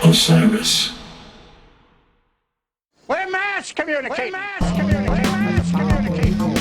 Osiris. We're mass communicating. We're mass communicating. Mass communicating.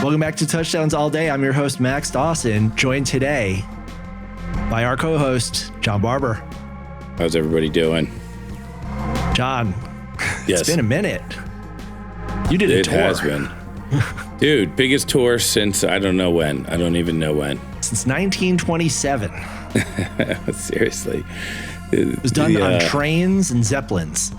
Welcome back to Touchdowns All Day. I'm your host, Max Dawson, joined today by our co-host, John Barber. How's everybody doing? John, Yes. It's been a minute. You did a tour. It has been. Dude, biggest tour since I don't know when. I don't even know when. Since 1927. Seriously. It was done on trains and Zeppelins.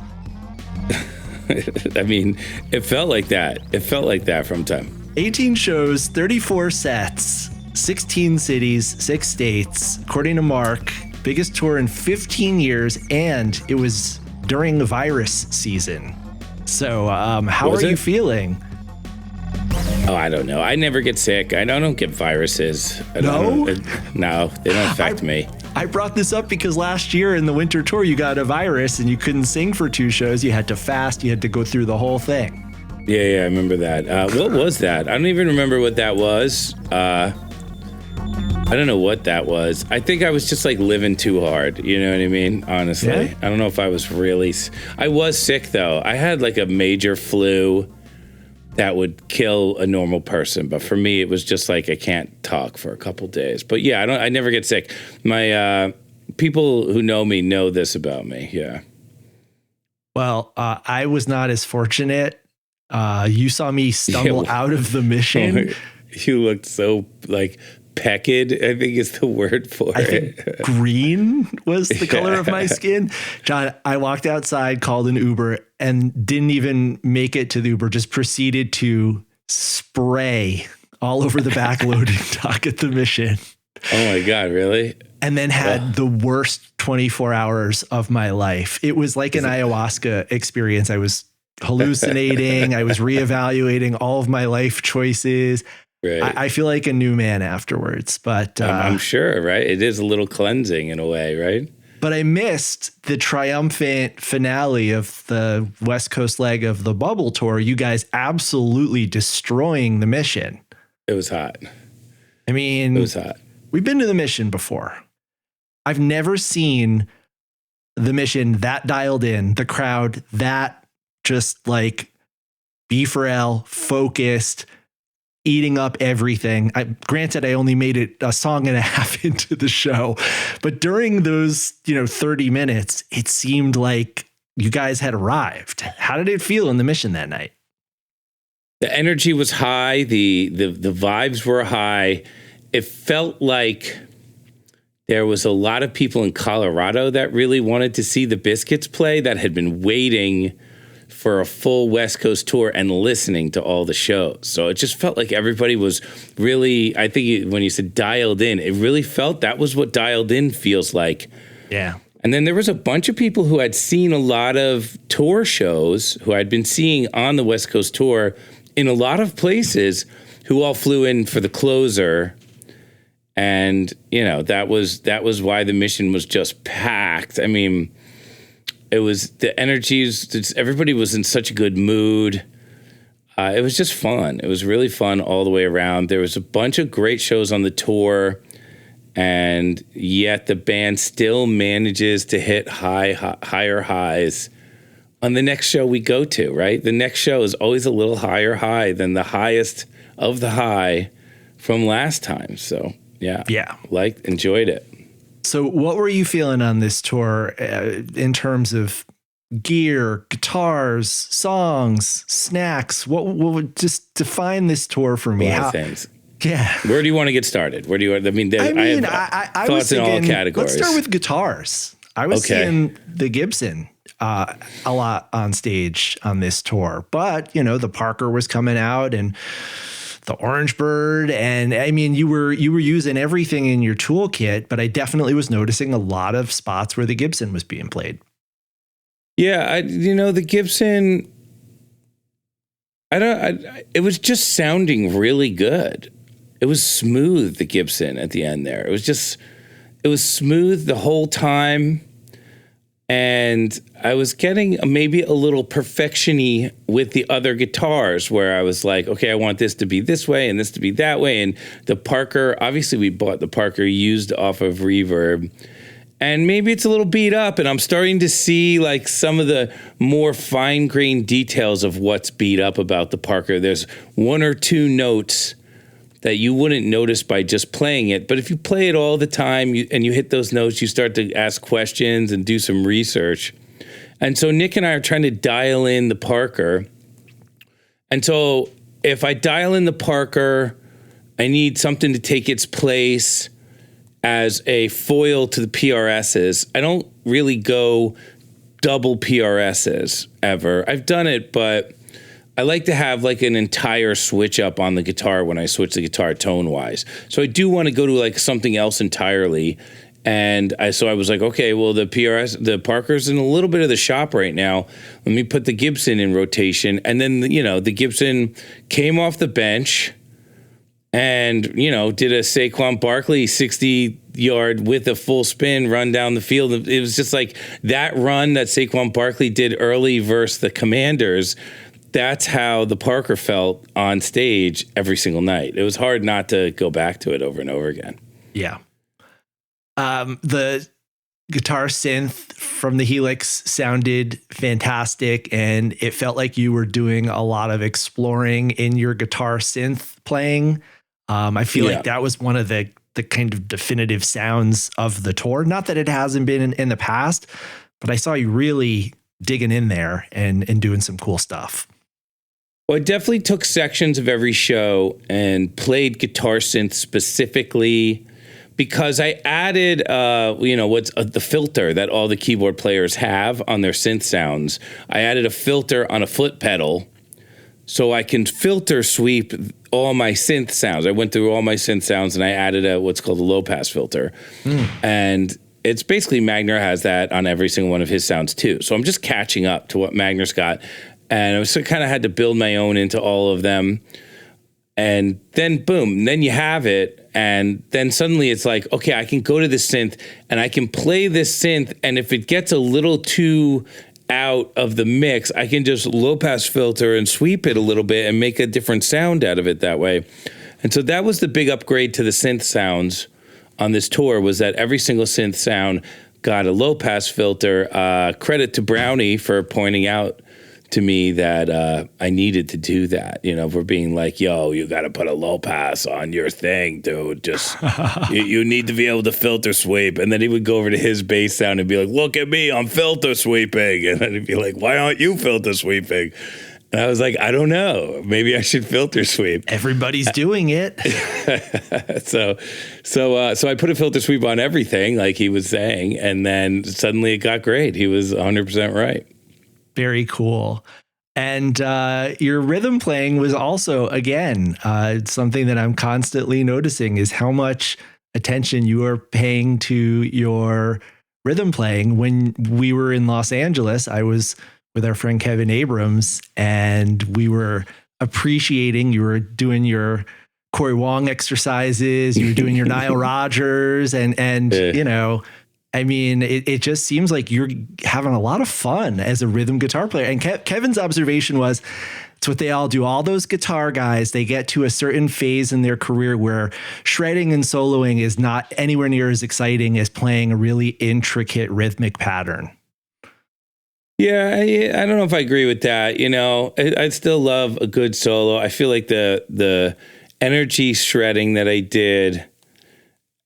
I mean, it felt like that. It felt like that from time. 18 shows, 34 sets, 16 cities, 6 states. According to Mark, biggest tour in 15 years, and it was during the virus season. So how are you feeling? Oh, I don't know. I never get sick. I don't get viruses. No, they don't affect me. I brought this up because last year in the winter tour, you got a virus and you couldn't sing for 2 shows. You had to fast. You had to go through the whole thing. Yeah, I remember that. What was that? I don't even remember what that was. I don't know what that was. I think I was just like living too hard. You know what I mean? Honestly, yeah. I don't know if I was really. I was sick though. I had like a major flu that would kill a normal person, but for me, it was just like I can't talk for a couple days. But yeah, I never get sick. My people who know me know this about me. Yeah. Well, I was not as fortunate. You saw me stumble out of the mission. You looked so like pecked, I think is the word for it. I think green was the color of my skin. John, I walked outside, called an Uber, and didn't even make it to the Uber, just proceeded to spray all over the back loading dock at the mission. Oh my God, really? And then had the worst 24 hours of my life. It was like an ayahuasca experience. I was hallucinating. I was reevaluating all of my life choices. Right. I feel like a new man afterwards, but I'm sure, right? It is a little cleansing in a way, right? But I missed the triumphant finale of the West Coast leg of the Bubble Tour. You guys absolutely destroying the mission. It was hot. I mean, it was hot. We've been to the mission before. I've never seen the mission that dialed in, the crowd that just like B4L focused, eating up everything. Granted, I only made it a song and a half into the show, but during those, 30 minutes, it seemed like you guys had arrived. How did it feel in the mission that night? The energy was high. The vibes were high. It felt like there was a lot of people in Colorado that really wanted to see the Biscuits play, that had been waiting for a full West Coast tour and listening to all the shows. So it just felt like everybody was really, I think when you said dialed in, it really felt that was what dialed in feels like. Yeah. And then there was a bunch of people who had seen a lot of tour shows, who I'd been seeing on the West Coast tour in a lot of places, who all flew in for the closer. And, that was why the mission was just packed. I mean, it was the energies. Everybody was in such a good mood. It was just fun. It was really fun all the way around. There was a bunch of great shows on the tour, and yet the band still manages to hit higher highs on the next show we go to, right? The next show is always a little higher high than the highest of the high from last time. So, yeah. Enjoyed it. So what were you feeling on this tour in terms of gear, guitars, songs, snacks? What would just define this tour for me? A lot of things. Yeah. Where do you want to get started? Where do you? I have thoughts in all categories. Let's start with guitars. I was seeing the Gibson a lot on stage on this tour, but the Parker was coming out and the Orange Bird, and I mean, you were using everything in your toolkit, but I definitely was noticing a lot of spots where the Gibson was being played. Yeah, the Gibson, it was just sounding really good. It was smooth, the Gibson at the end there. It was smooth the whole time. And I was getting maybe a little perfection-y with the other guitars where I was like, okay, I want this to be this way and this to be that way. And the Parker, obviously we bought the Parker used off of Reverb. And maybe it's a little beat up, and I'm starting to see like some of the more fine-grained details of what's beat up about the Parker. There's one or two notes that you wouldn't notice by just playing it. But if you play it all the time and you hit those notes, you start to ask questions and do some research. And so Nick and I are trying to dial in the Parker. And so if I dial in the Parker, I need something to take its place as a foil to the PRSs. I don't really go double PRSs ever. I've done it, but I like to have like an entire switch up on the guitar when I switch the guitar tone wise. So I do want to go to like something else entirely. And I was like, okay, well, the Parker's in a little bit of the shop right now. Let me put the Gibson in rotation. And then, the Gibson came off the bench and, did a Saquon Barkley 60-yard with a full spin run down the field. It was just like that run that Saquon Barkley did early versus the Commanders. That's how the Parker felt on stage every single night. It was hard not to go back to it over and over again. Yeah. The guitar synth from the Helix sounded fantastic, and it felt like you were doing a lot of exploring in your guitar synth playing. I feel like that was one of the kind of definitive sounds of the tour. Not that it hasn't been in the past, but I saw you really digging in there and doing some cool stuff. Well, I definitely took sections of every show and played guitar synth specifically because I added, what's the filter that all the keyboard players have on their synth sounds. I added a filter on a foot pedal so I can filter sweep all my synth sounds. I went through all my synth sounds and I added what's called a low pass filter. And it's basically Magner has that on every single one of his sounds too. So I'm just catching up to what Magner's got. And I was kind of had to build my own into all of them. And then boom, then you have it. And then suddenly it's like, okay, I can go to this synth and I can play this synth. And if it gets a little too out of the mix, I can just low pass filter and sweep it a little bit and make a different sound out of it that way. And so that was the big upgrade to the synth sounds on this tour, was that every single synth sound got a low pass filter. Credit to Brownie for pointing out to me that I needed to do that, for being like, yo, you got to put a low pass on your thing, dude. Just, you need to be able to filter sweep. And then he would go over to his bass sound and be like, look at me, I'm filter sweeping. And then he'd be like, why aren't you filter sweeping? And I was like, I don't know. Maybe I should filter sweep. Everybody's doing it. So I put a filter sweep on everything, like he was saying, and then suddenly it got great. He was 100% right. Very cool. And your rhythm playing was also, again, something that I'm constantly noticing is how much attention you are paying to your rhythm playing. When we were in Los Angeles, I was with our friend Kevin Abrams, and we were appreciating, you were doing your Corey Wong exercises, you were doing your Nile Rodgers, and I mean, it just seems like you're having a lot of fun as a rhythm guitar player. And Kevin's observation was, it's what they all do. All those guitar guys, they get to a certain phase in their career where shredding and soloing is not anywhere near as exciting as playing a really intricate rhythmic pattern. Yeah, I don't know if I agree with that. I still love a good solo. I feel like the energy shredding that I did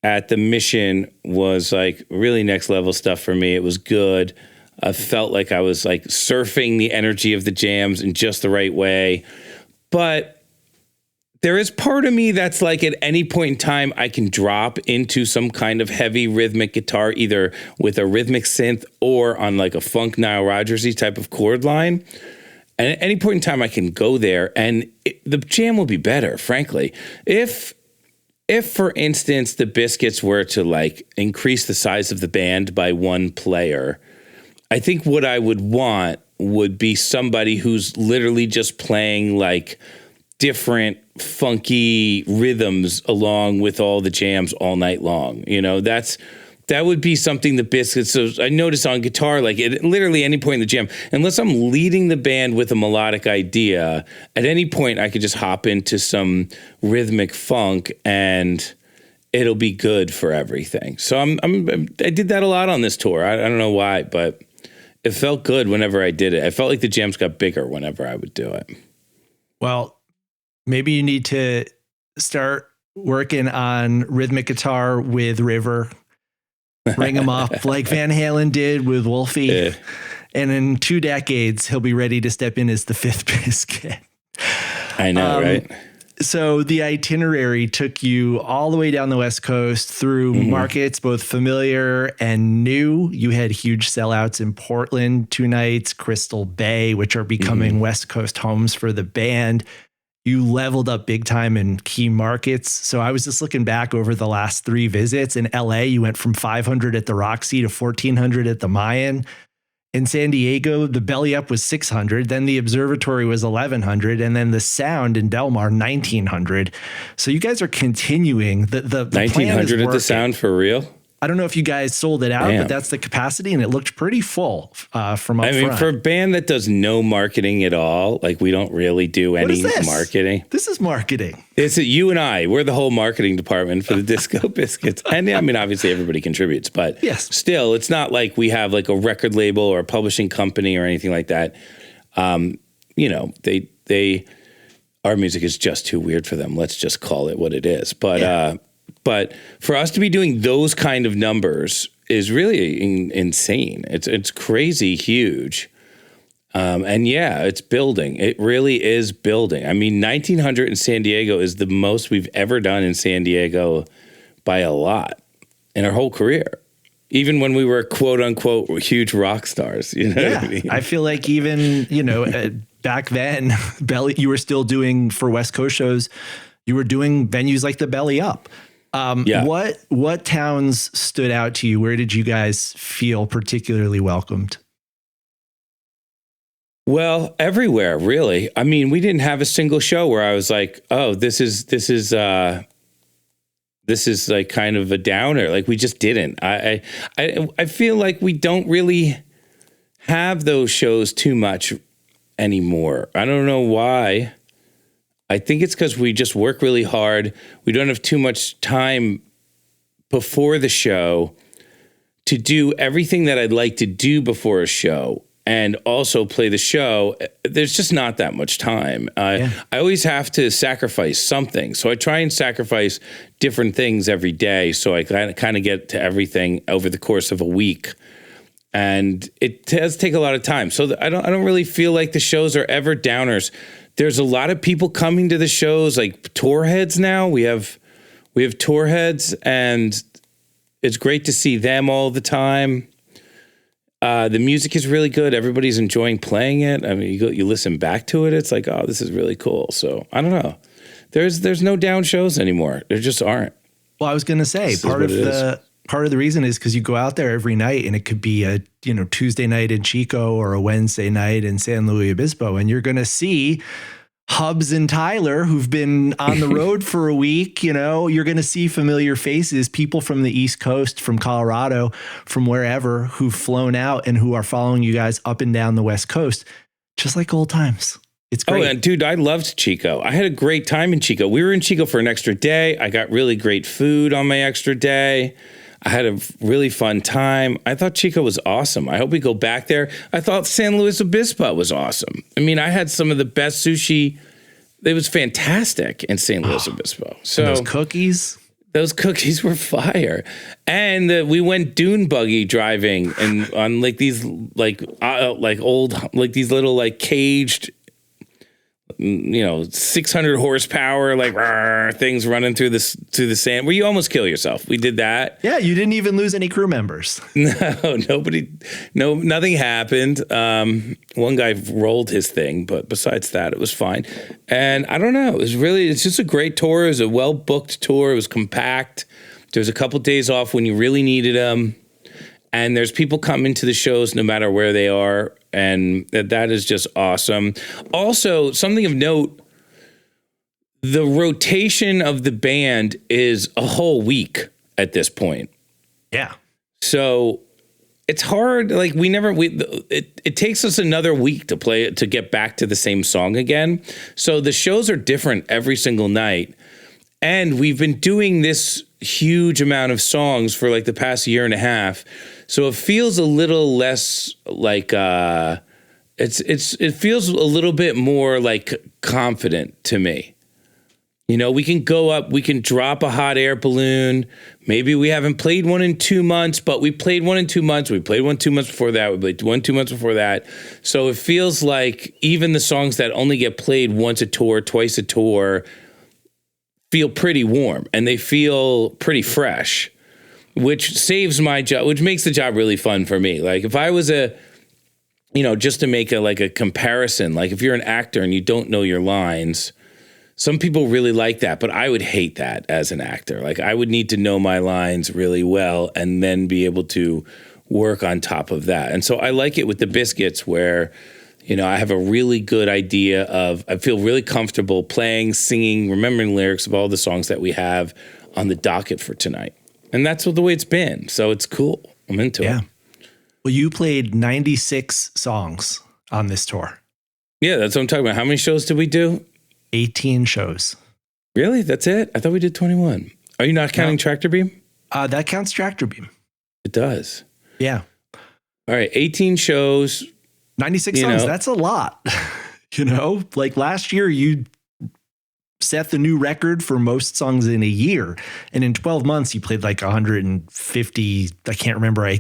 at the Mission was like really next level stuff for me. It was good. I felt like I was like surfing the energy of the jams in just the right way. But there is part of me that's like at any point in time, I can drop into some kind of heavy rhythmic guitar, either with a rhythmic synth or on like a funk Nile Rodgers-y type of chord line. And at any point in time, I can go there and the jam will be better, frankly. If, for instance, the Biscuits were to like increase the size of the band by one player, I think what I would want would be somebody who's literally just playing like different funky rhythms along with all the jams all night long. You know, that would be something the Biscuits. So I noticed on guitar, like at literally any point in the jam, unless I'm leading the band with a melodic idea, at any point I could just hop into some rhythmic funk and it'll be good for everything. So I did that a lot on this tour. I don't know why, but it felt good whenever I did it. I felt like the jams got bigger whenever I would do it. Well, maybe you need to start working on rhythmic guitar with River. Bring him up like Van Halen did with Wolfie. Yeah. And in 2 decades, he'll be ready to step in as the fifth Biscuit. I know, right? So the itinerary took you all the way down the West Coast through markets, both familiar and new. You had huge sellouts in Portland 2 nights, Crystal Bay, which are becoming West Coast homes for the band. You leveled up big time in key markets. So I was just looking back over the last 3 visits. In LA, you went from 500 at the Roxy to 1,400 at the Mayan. In San Diego, the Belly Up was 600. Then the Observatory was 1,100. And then the Sound in Del Mar, 1,900. So you guys are continuing. The 1,900 at the Sound for real? I don't know if you guys sold it out, but that's the capacity, and it looked pretty full from up front. For a band that does no marketing at all, like we don't really do any marketing. This is marketing. It's you and I. We're the whole marketing department for the Disco Biscuits. And I mean, obviously everybody contributes, but still, it's not like we have like a record label or a publishing company or anything like that. You know, our music is just too weird for them. Let's just call it what it is. But for us to be doing those kind of numbers is really insane. It's crazy huge. And it's building. It really is building. I mean, 1,900 in San Diego is the most we've ever done in San Diego by a lot in our whole career. Even when we were quote unquote huge rock stars, you know what I mean? I feel like even, back then, you were still doing for West Coast shows, you were doing venues like the Belly Up. What towns stood out to you? Where did you guys feel particularly welcomed? Well, everywhere, really. I mean, we didn't have a single show where I was like, "Oh, this is like kind of a downer." Like we just didn't. I feel like we don't really have those shows too much anymore. I don't know why. I think it's because we just work really hard. We don't have too much time before the show to do everything that I'd like to do before a show and also play the show. There's just not that much time. I always have to sacrifice something. So I try and sacrifice different things every day so I kind of get to everything over the course of a week. And it does take a lot of time. So I don't really feel like the shows are ever downers. There's a lot of people coming to the shows, like tour heads now. We have tour heads, and it's great to see them all the time. The music is really good. Everybody's enjoying playing it. I mean, you listen back to it, it's like, oh, this is really cool. So I don't know. There's no down shows anymore. There just aren't. Well, I was going to say part of the reason is because you go out there every night, and it could be a Tuesday night in Chico or a Wednesday night in San Luis Obispo, and you're going to see Hubs and Tyler who've been on the road for a week. You're going to see familiar faces, people from the East Coast, from Colorado, from wherever, who've flown out and who are following you guys up and down the West Coast, just like old times. It's great. Oh, and dude, I loved Chico. I had a great time in Chico. We were in Chico for an extra day. I got really great food on my extra day. I had a really fun time. I thought Chico was awesome. I hope we go back there. I thought San Luis Obispo was awesome. I mean, I had some of the best sushi. It was fantastic in San Luis Obispo. So and those cookies were fire. And we went dune buggy driving and on like these old these little caged 600 horsepower, things running through the sand where you almost kill yourself. We did that. Yeah. You didn't even lose any crew members. Nothing happened. One guy rolled his thing, but besides that, it was fine. And I don't know. It's just a great tour. It was a well-booked tour. It was compact. There was a couple days off when you really needed them. And there's people coming to the shows no matter where they are. And that is just awesome. Also, something of note, the rotation of the band is a whole week at this point. Yeah. So it's hard. Like it takes us another week to play it, to get back to the same song again. So the shows are different every single night. And we've been doing this huge amount of songs for like the past year and a half. So it feels a little less like it feels a little bit more like confident to me. You know, we can go up, we can drop a hot air balloon. Maybe we haven't played one in 2 months, but we played one in 2 months. We played one 2 months before that. We played one 2 months before that. So it feels like even the songs that only get played once a tour, twice a tour, feel pretty warm and they feel pretty fresh, which saves my job, which makes the job really fun for me. Like if I was just to make a comparison, like if you're an actor and you don't know your lines, some people really like that, but I would hate that as an actor. Like I would need to know my lines really well and then be able to work on top of that. And so I like it with the Biscuits where, I have a really good idea I feel really comfortable playing, singing, remembering lyrics of all the songs that we have on the docket for tonight. And that's the way it's been. So it's cool. I'm into it. Well, you played 96 songs on this tour. Yeah, that's what I'm talking about. How many shows did we do? 18 shows. Really? That's it? I thought we did 21. Are you not counting Tractor Beam? That counts Tractor Beam. It does. Yeah. All right. 18 shows. 96 songs. That's a lot. Like last year, you set the new record for most songs in a year. And in 12 months, you played like 150. I can't remember. I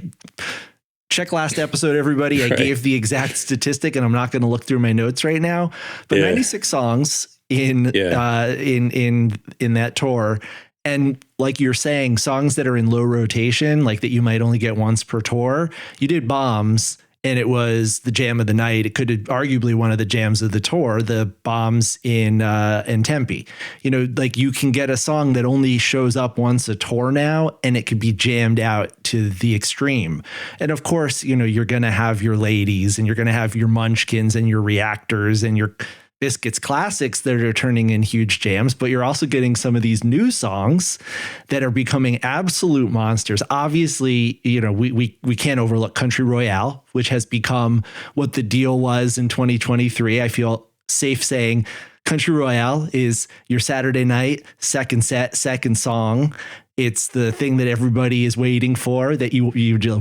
check last episode, everybody. I gave the exact statistic and I'm not going to look through my notes right now, but 96 songs in that tour. And like you're saying, songs that are in low rotation, like that you might only get once per tour. You did Bombs and it was the jam of the night. It could have arguably one of the jams of the tour, the Bombs in Tempe. Like you can get a song that only shows up once a tour now, and it could be jammed out to the extreme. And of course, you're going to have your ladies and you're going to have your Munchkins and your Reactors and your Biscuits classics that are turning in huge jams, but you're also getting some of these new songs that are becoming absolute monsters. Obviously, we can't overlook Country Royale, which has become what the deal was in 2023. I feel safe saying Country Royale is your Saturday night, second set, second song. It's the thing that everybody is waiting for, that you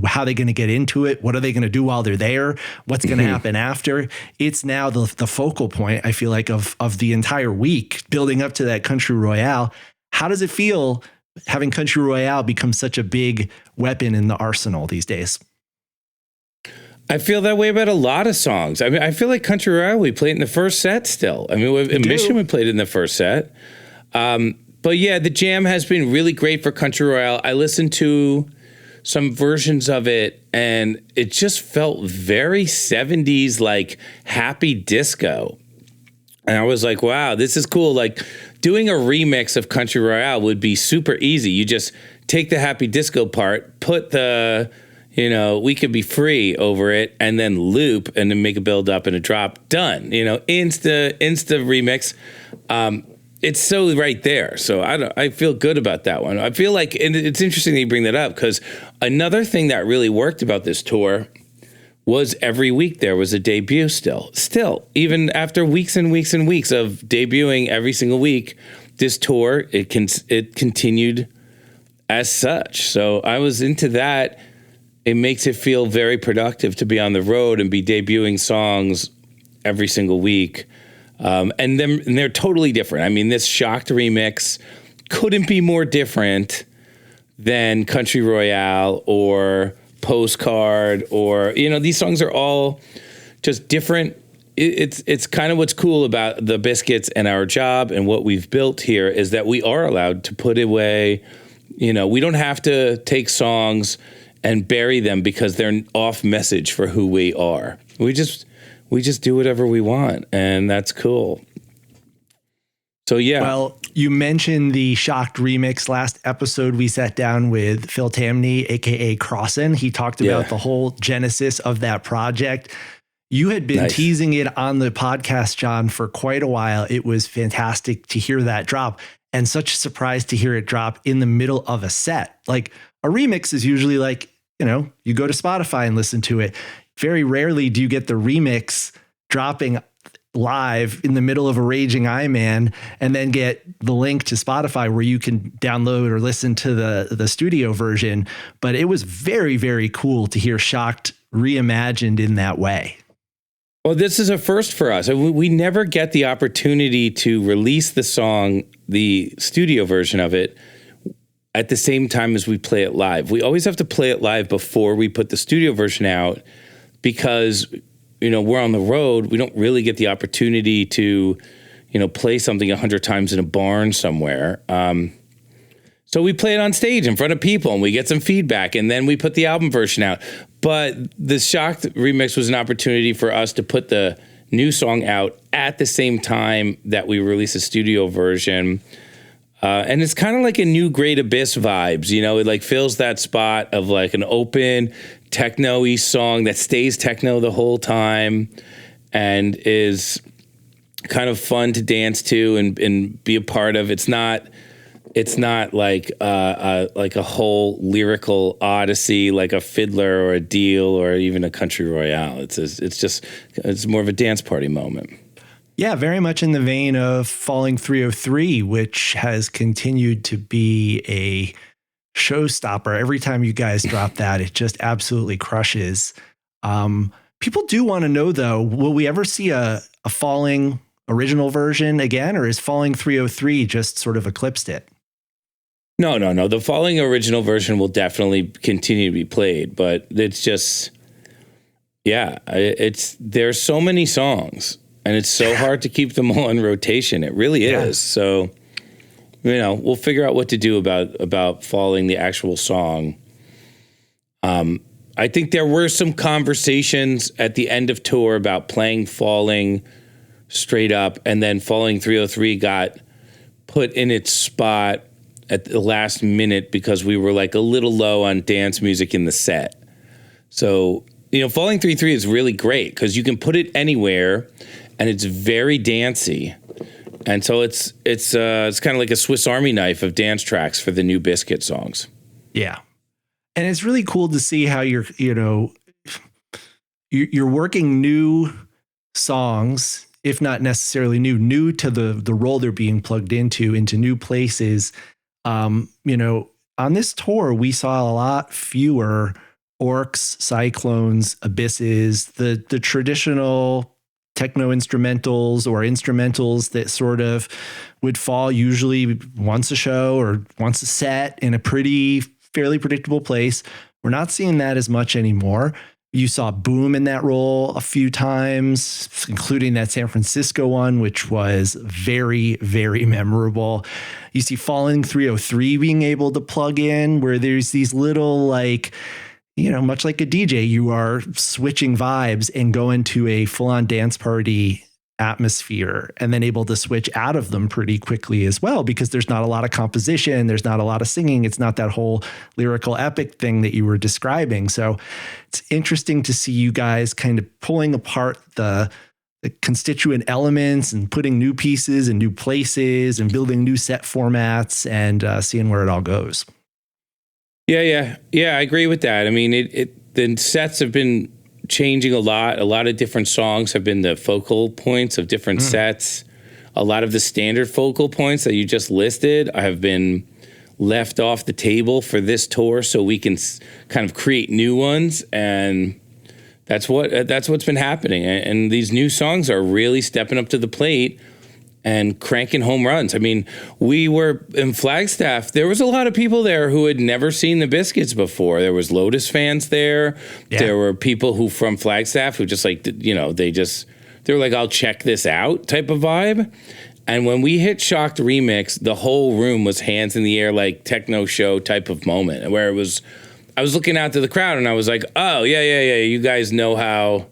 how are they going to get into it? What are they going to do while they're there? What's going to happen after? It's now the focal point, I feel like, of the entire week building up to that Country Royale. How does it feel having Country Royale become such a big weapon in the arsenal these days? I feel that way about a lot of songs. I mean, I feel like Country Royale, we played in the first set still. I mean, in Mission, we played it in the first set. But yeah, the jam has been really great for Country Royale. I listened to some versions of it and it just felt very 70s, like happy disco. And I was like, wow, this is cool. Like doing a remix of Country Royale would be super easy. You just take the happy disco part, put the, We Could Be Free over it, and then loop and then make a build up and a drop. Done. Insta remix. It's so right there. So I feel good about that one. I feel like, and it's interesting that you bring that up, because another thing that really worked about this tour was every week there was a debut still, even after weeks and weeks and weeks of debuting every single week, this tour, it continued as such. So I was into that. It makes it feel very productive to be on the road and be debuting songs every single week. And they're totally different. I mean, this Shocked remix couldn't be more different than Country Royale or Postcard, or, these songs are all just different. It's kind of what's cool about the Biscuits and our job and what we've built here is that we are allowed to put away, we don't have to take songs and bury them because they're off message for who we are. We just do whatever we want, and that's cool. So yeah. Well, You mentioned the Shocked remix. Last episode, we sat down with Phil Tamney, aka Crossin. He talked about the whole genesis of that project. You had been teasing it on the podcast, John, for quite a while. It was fantastic to hear that drop, and such a surprise to hear it drop in the middle of a set. Like, a remix is usually like, you know, you go to Spotify and listen to it. Very rarely do you get the remix dropping live in the middle of a raging I-Man and then get the link to Spotify where you can download or listen to the studio version. But it was very, very cool to hear Shocked reimagined in that way. Well, this is a first for us. We never get the opportunity to release the song, the studio version of it, at the same time as we play it live. We always have to play it live before we put the studio version out because, you know, we're on the road. We don't really get the opportunity to, you know, play something 100 times in a barn somewhere. So we play it on stage in front of people and we get some feedback and then we put the album version out. But the Shocked remix was an opportunity for us to put the new song out at the same time that we release a studio version. And it's kind of like a new Great Abyss vibes, you know, it like fills that spot of like an open techno-y song that stays techno the whole time and is kind of fun to dance to and be a part of. It's not like a whole lyrical odyssey, like a Fiddler or a Deal or even a Country Royale. It's more of a dance party moment. Yeah, very much in the vein of Falling 303, which has continued to be a showstopper. Every time you guys drop that, it just absolutely crushes. People do want to know, though, will we ever see a Falling original version again, or is Falling 303 just sort of eclipsed it? No. The Falling original version will definitely continue to be played, but it's just, there's so many songs. And it's so hard to keep them all in rotation. It really is. So, you know, we'll figure out what to do about Falling, the actual song. I think there were some conversations at the end of tour about playing Falling straight up, and then Falling 303 got put in its spot at the last minute because we were like a little low on dance music in the set. So, you know, Falling 303 is really great because you can put it anywhere. And it's very dancey, and so it's kind of like a Swiss Army knife of dance tracks for the new Biscuit songs. Yeah, and it's really cool to see how you're working new songs, if not necessarily new to the role they're being plugged into new places. You know, on this tour we saw a lot fewer orcs, cyclones, abysses, the traditional techno instrumentals or instrumentals that sort of would fall usually once a show or once a set in a fairly predictable place. We're not seeing that as much anymore. You saw Boom in that role a few times, including that San Francisco one, which was very, very memorable. You see Falling 303 being able to plug in where there's these little like, you know, much like a DJ, you are switching vibes and go into a full-on dance party atmosphere and then able to switch out of them pretty quickly as well, because there's not a lot of composition. There's not a lot of singing. It's not that whole lyrical epic thing that you were describing. So it's interesting to see you guys kind of pulling apart the constituent elements and putting new pieces in new places and building new set formats and seeing where it all goes. Yeah, I agree with that. I mean, the sets have been changing a lot. A lot of different songs have been the focal points of different sets. A lot of the standard focal points that you just listed have been left off the table for this tour, so we can kind of create new ones, and that's what's been happening. And these new songs are really stepping up to the plate and cranking home runs. I mean, we were in Flagstaff. There was a lot of people there who had never seen the Biscuits before. There was Lotus fans there. Yeah. There were people who from Flagstaff who just like, you know, they were like, I'll check this out type of vibe. And when we hit Shocked Remix, the whole room was hands in the air, like techno show type of moment where I was looking out to the crowd and I was like, oh, yeah. You guys know how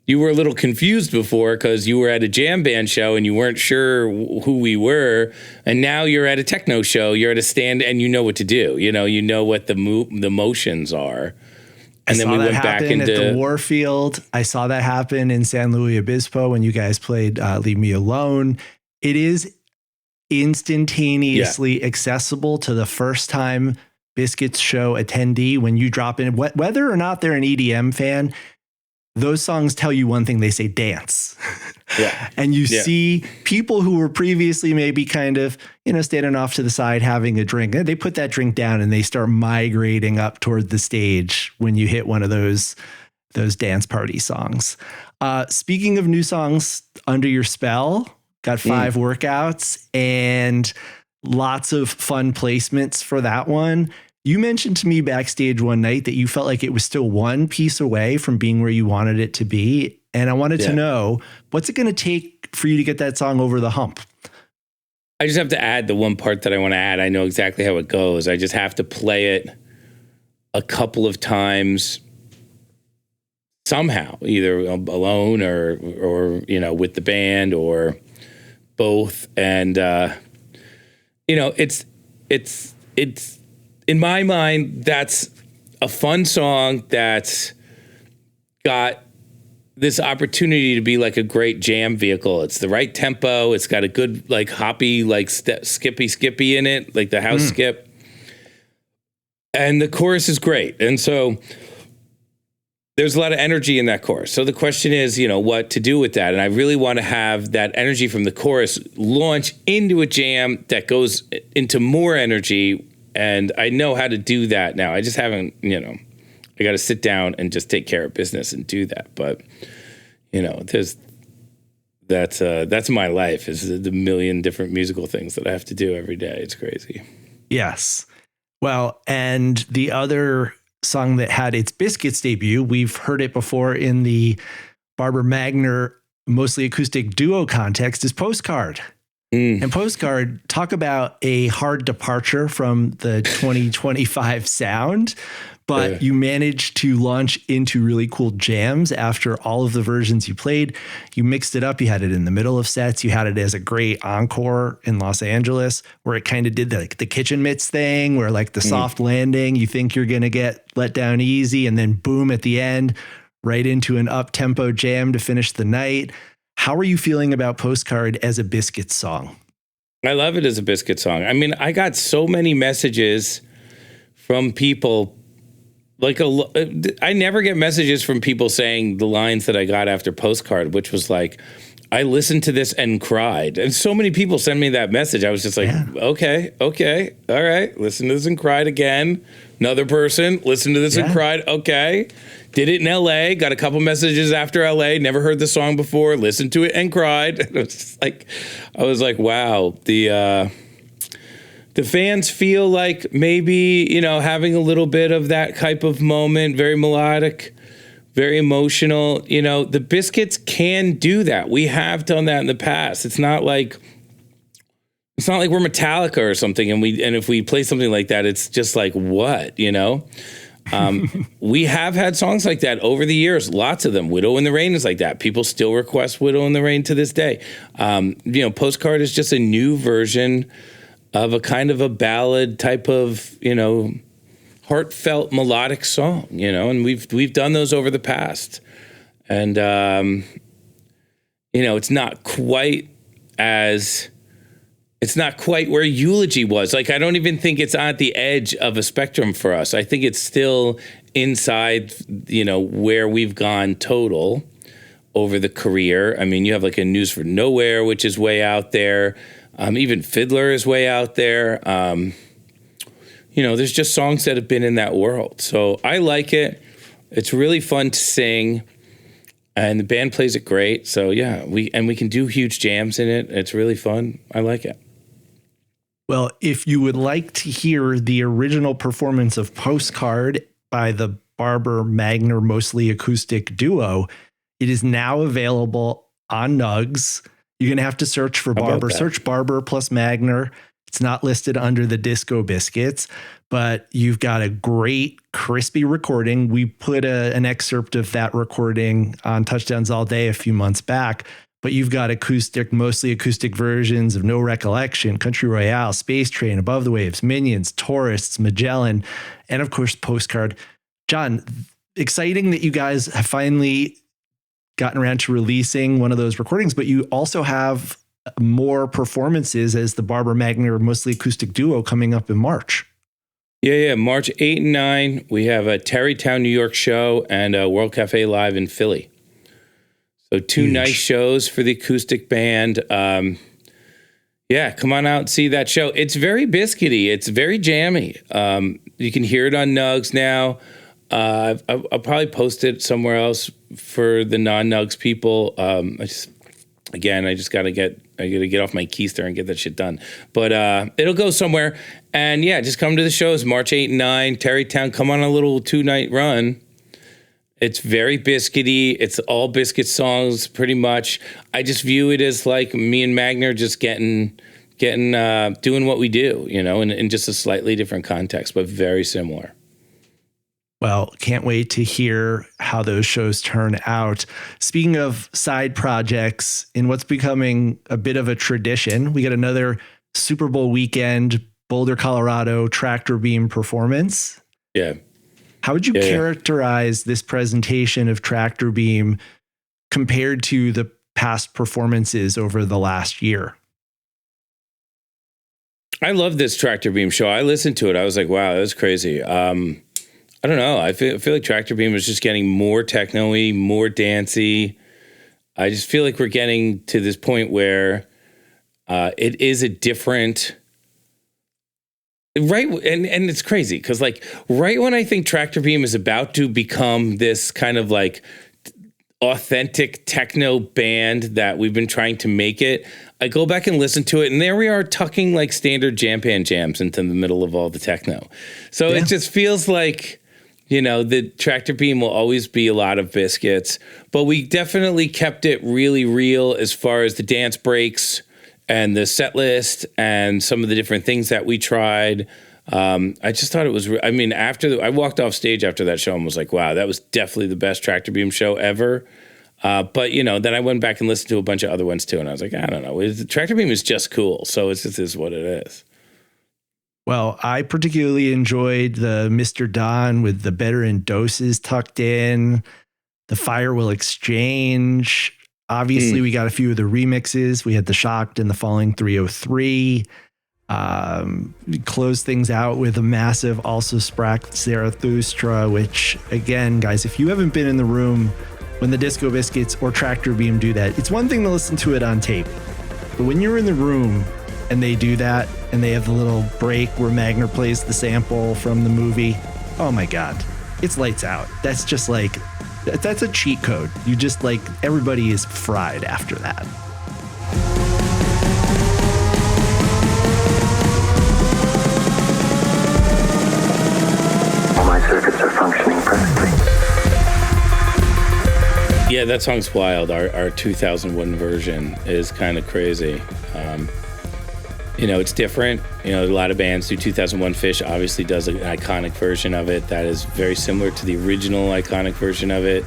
you were a little confused before because you were at a jam band show and you weren't sure who we were. And now you're at a techno show, you're at a stand and you know what to do. You know what the motions are. And then we went back into at the Warfield. I saw that happen in San Luis Obispo when you guys played Leave Me Alone. It is instantaneously accessible to the first time Biscuits show attendee. When you drop in, whether or not they're an EDM fan, those songs tell you one thing. They say dance. Yeah. And you see people who were previously maybe kind of, standing off to the side having a drink. They put that drink down and they start migrating up toward the stage when you hit one of those dance party songs. Speaking of new songs under your spell, got 5 workouts and lots of fun placements for that one. You mentioned to me backstage one night that you felt like it was still one piece away from being where you wanted it to be. And I wanted to know, what's it going to take for you to get that song over the hump? I just have to add the one part that I want to add. I know exactly how it goes. I just have to play it a couple of times somehow, either alone or with the band or both. And, it's in my mind, that's a fun song that's got this opportunity to be like a great jam vehicle. It's the right tempo. It's got a good, like, hoppy, like skippy in it, like the house skip. And the chorus is great. And so there's a lot of energy in that chorus. So the question is, what to do with that. And I really want to have that energy from the chorus launch into a jam that goes into more energy. And I know how to do that now. I just haven't, I got to sit down and just take care of business and do that. But, that's my life, is the million different musical things that I have to do every day. It's crazy. Yes. Well, and the other song that had its Biscuits debut, we've heard it before in the Barber Magner mostly acoustic duo context, is Postcard. And Postcard, talk about a hard departure from the 2025 sound, but you managed to launch into really cool jams after all of the versions you played. You mixed it up. You had it in the middle of sets. You had it as a great encore in Los Angeles, where it kind of did the kitchen mitts thing, where like the soft landing, you think you're going to get let down easy, and then boom at the end, right into an up-tempo jam to finish the night. How are you feeling about Postcard as a Biscuits song? I love it as a Biscuits song. I mean, I got so many messages from people. I never get messages from people saying the lines that I got after Postcard, which was like, I listened to this and cried. And so many people send me that message. I was just like, okay, all right. Listen to this and cried again. Another person, listened to this and cried. Okay. Did it in LA, got a couple messages after LA, never heard the song before, listened to it and cried. It was just like, I was like, wow, the fans feel like maybe, having a little bit of that type of moment, very melodic, very emotional. The Biscuits can do that. We have done that in the past. It's not like we're Metallica or something, and if we play something like that, it's just like, what, we have had songs like that over the years, lots of them. Widow in the Rain is like that. People still request Widow in the Rain to this day. Postcard is just a new version of a kind of a ballad type of, heartfelt melodic song, and we've done those over the past. And, it's not quite where Eulogy was. Like, I don't even think it's at the edge of a spectrum for us. I think it's still inside, where we've gone total over the career. I mean, you have like a News for Nowhere, which is way out there. Even Fiddler is way out there. There's just songs that have been in that world. So I like it. It's really fun to sing. And the band plays it great. So yeah, we can do huge jams in it. It's really fun. I like it. Well, if you would like to hear the original performance of Postcard by the Barber Magner mostly acoustic duo, it is now available on Nugs. You're going to have to search for Barber. Search Barber plus Magner. It's It's not listed under the Disco Biscuits, but you've got a great crispy recording. We put an excerpt of that recording on Touchdowns All Day a few months back, but you've got mostly acoustic versions of No Recollection, Country Royale, Space Train, Above the Waves, Minions, Tourists, Magellan, and of course, Postcard. John, exciting that you guys have finally gotten around to releasing one of those recordings, but you also have more performances as the Barber Magner mostly acoustic duo coming up in March. Yeah. March 8 and 9, we have a Tarrytown, New York show and a World Cafe Live in Philly. So two nice shows for the acoustic band. Yeah, come on out and see that show. It's very biscuity. It's very jammy. You can hear it on Nugs now. I'll probably post it somewhere else for the non-Nugs people. I just gotta get off my keister and get that shit done. But it'll go somewhere. And yeah, just come to the shows March 8 and 9, Tarrytown. Come on a little 2-night run. It's very biscuity. It's all biscuit songs, pretty much. I just view it as like me and Magner just getting doing what we do, in just a slightly different context, but very similar. Well, can't wait to hear how those shows turn out. Speaking of side projects, in what's becoming a bit of a tradition, we got another Super Bowl weekend, Boulder, Colorado tractor beam performance. Yeah. How would you characterize this presentation of tractor beam compared to the past performances over the last year? I love this tractor beam show. I listened to it. I was like, wow, that was crazy. I don't know. I feel like Tractor Beam is just getting more techno-y, more dancey. I just feel like we're getting to this point where it is a different... Right, and it's crazy because like right when I think Tractor Beam is about to become this kind of like authentic techno band that we've been trying to make it, I go back and listen to it, and there we are tucking like standard jam band jams into the middle of all the techno. So it just feels like, the Tractor Beam will always be a lot of biscuits, but we definitely kept it really real as far as the dance breaks and the set list and some of the different things that we tried. I just thought it was, I walked off stage after that show and was like, wow, that was definitely the best Tractor Beam show ever. But, then I went back and listened to a bunch of other ones too. And I was like, I don't know. Tractor Beam is just cool. So it just is what it is. Well, I particularly enjoyed the Mr. Don with the Better in Doses tucked in, the Fire Will Exchange. Obviously, we got a few of the remixes. We had the Shocked and the Falling 303. We closed things out with a massive Also Sprach Zarathustra, which, again, guys, if you haven't been in the room when the Disco Biscuits or Tractor Beam do that, it's one thing to listen to it on tape. But when you're in the room and they do that and they have the little break where Magner plays the sample from the movie, oh my God, it's lights out. That's just like... That's a cheat code. You just like, everybody is fried after that. All my circuits are functioning perfectly. Yeah, that song's wild. Our 2001 version is kind of crazy. It's different. A lot of bands do 2001. Fish obviously does an iconic version of it that is very similar to the original iconic version of it.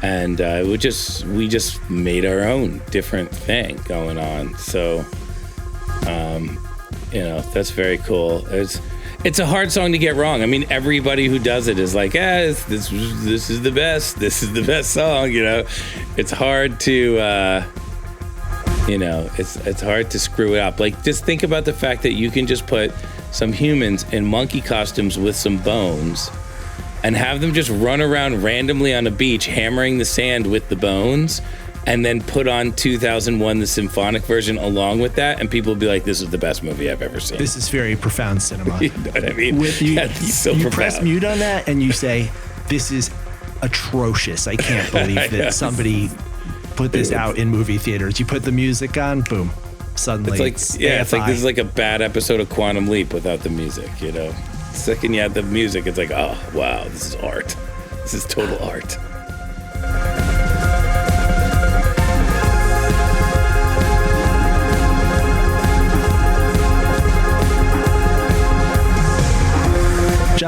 And we just made our own different thing going on. So, that's very cool. It's a hard song to get wrong. I mean, everybody who does it is like, this is the best. This is the best song. It's hard to... it's hard to screw it up. Like, just think about the fact that you can just put some humans in monkey costumes with some bones and have them just run around randomly on a beach hammering the sand with the bones, and then put on 2001, the symphonic version along with that, and people will be like, this is the best movie I've ever seen. This is very profound cinema. You know what I mean? You press mute on that and you say, this is atrocious. I can't believe that somebody put this out in movie theaters. You put the music on, boom, suddenly it's like this is like a bad episode of Quantum Leap without the music. The second you have the music, it's like, oh wow, this is art. This is total art.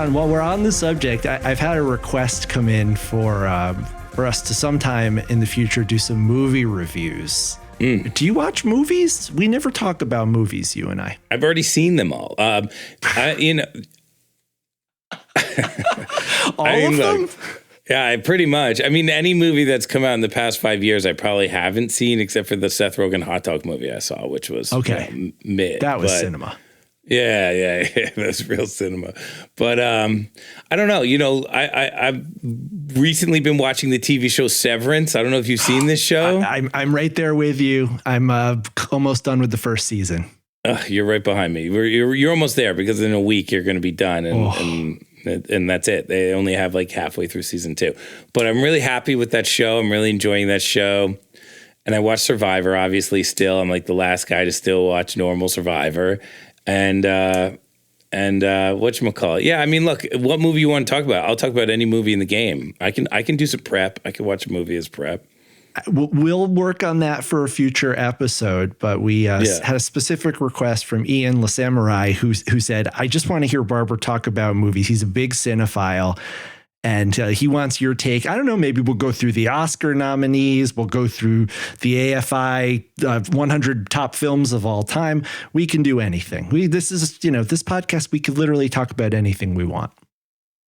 John, while we're on the subject, I've had a request come in for us to sometime in the future do some movie reviews. Do you watch movies? We never talk about movies, you and I. I've already seen them all. All of them? Yeah, pretty much. I mean, any movie that's come out in the past 5 years, I probably haven't seen, except for the Seth Rogen hot dog movie I saw, which was mid. That was cinema. Yeah, that was real cinema. But I don't know. You know, I've recently been watching the TV show Severance. I don't know if you've seen this show. I'm right there with you. I'm almost done with the first season. You're right behind me. You're almost there, because in a week you're going to be done, and that's it. They only have like halfway through season 2. But I'm really happy with that show. I'm really enjoying that show. And I watch Survivor, obviously. Still, I'm like the last guy to still watch normal Survivor. And whatchamacallit? Yeah, I mean, look, what movie you want to talk about? I'll talk about any movie in the game. I can do some prep. I can watch a movie as prep. We'll work on that for a future episode, but we had a specific request from Ian LaSamurai who said, I just want to hear Barber talk about movies. He's a big cinephile, and he wants your take. I don't know, maybe we'll go through the Oscar nominees. We'll go through the AFI 100 top films of all time. We can do anything. This podcast, we could literally talk about anything we want.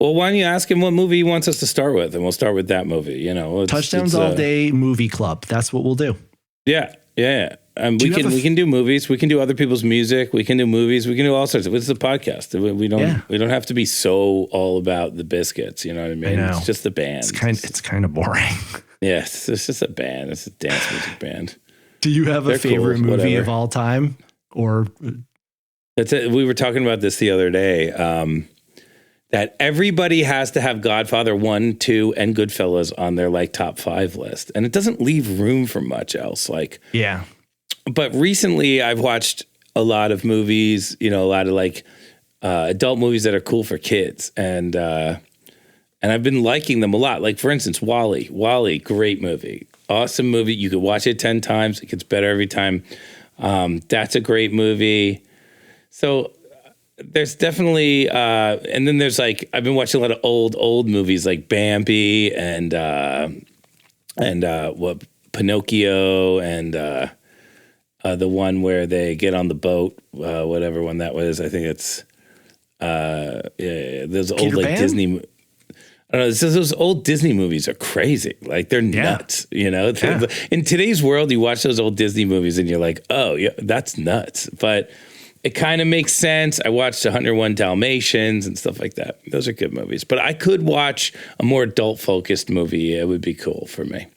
Well, why don't you ask him what movie he wants us to start with, and we'll start with that movie. You know, Touchdowns All Day Movie Club. That's what we'll do. Yeah. We can do movies. We can do other people's music. We can do movies. We can do all sorts of. It's a podcast. We don't have to be so all about the biscuits. You know what I mean? It's just a band. It's kind of boring. Yes, it's just a band. It's a dance music band. Do you have a favorite movie of all time? Or that's it. We were talking about this the other day. That everybody has to have Godfather 1, 2, and Goodfellas on their like top 5 list. And it doesn't leave room for much else. But recently I've watched a lot of movies, you know, a lot of like adult movies that are cool for kids. And I've been liking them a lot. Like, for instance, Wall-E. Wall-E, great movie. Awesome movie. You could watch it 10 times. It gets better every time. That's a great movie. So there's definitely, and then there's like, I've been watching a lot of old movies like Bambi and Pinocchio and the one where they get on the boat, whatever one that was. I think it's those old Peter like Pan? Disney. I don't know. Those old Disney movies are crazy. Like they're nuts. You know, in today's world, you watch those old Disney movies and you're like, oh yeah, that's nuts. But it kind of makes sense. I watched 101 Dalmatians and stuff like that. Those are good movies. But I could watch a more adult-focused movie. It would be cool for me.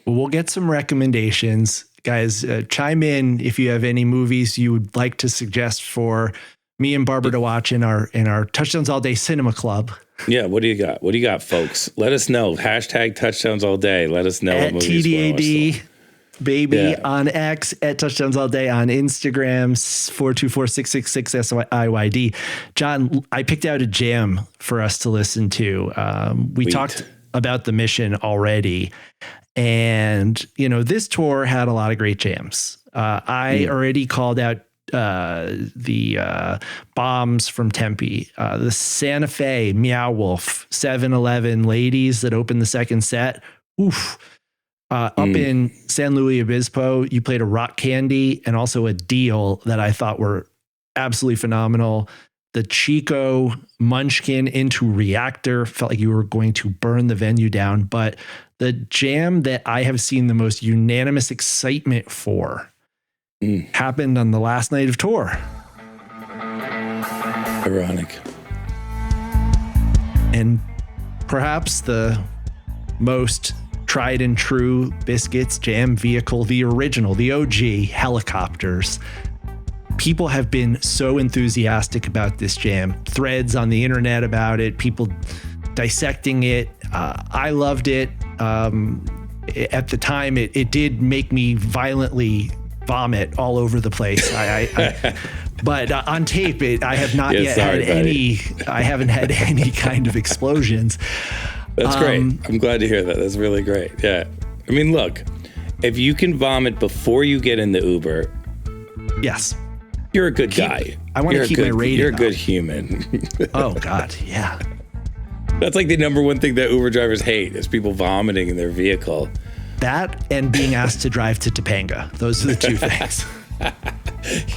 Well, we'll get some recommendations. Guys, chime in if you have any movies you would like to suggest for me and Barber to watch in our Touchdowns All Day Cinema Club. Yeah, what do you got? What do you got, folks? Let us know. # Touchdowns All Day. Let us know at what movies TDAD. Baby on X, at Touchdowns All Day on Instagram, 424-666-SIYD. John, I picked out a jam for us to listen to. We talked about the mission already. And, you know, this tour had a lot of great jams. I already called out the Bombs from Tempe, the Santa Fe, Meow Wolf, 7-Eleven Ladies that opened the second set. Oof. Up in San Luis Obispo, you played a Rock Candy and also a Deal that I thought were absolutely phenomenal. The Chico Munchkin into Reactor felt like you were going to burn the venue down. But the jam that I have seen the most unanimous excitement for happened on the last night of tour. Ironic. And perhaps the most tried and true Biscuits jam vehicle, the original, the OG, Helicopters. People have been so enthusiastic about this jam. Threads on the internet about it, people dissecting it. I loved it. At the time, it did make me violently vomit all over the place. But on tape, I have not I haven't had any kind of explosions. That's great. I'm glad to hear that. That's really great. Yeah. I mean, look, if you can vomit before you get in the Uber, yes, You're a good guy. I want to keep my rating. You're a up. good human. Oh God, yeah. That's like the number one thing that Uber drivers hate is people vomiting in their vehicle. That and being asked to drive to Topanga. Those are the two things.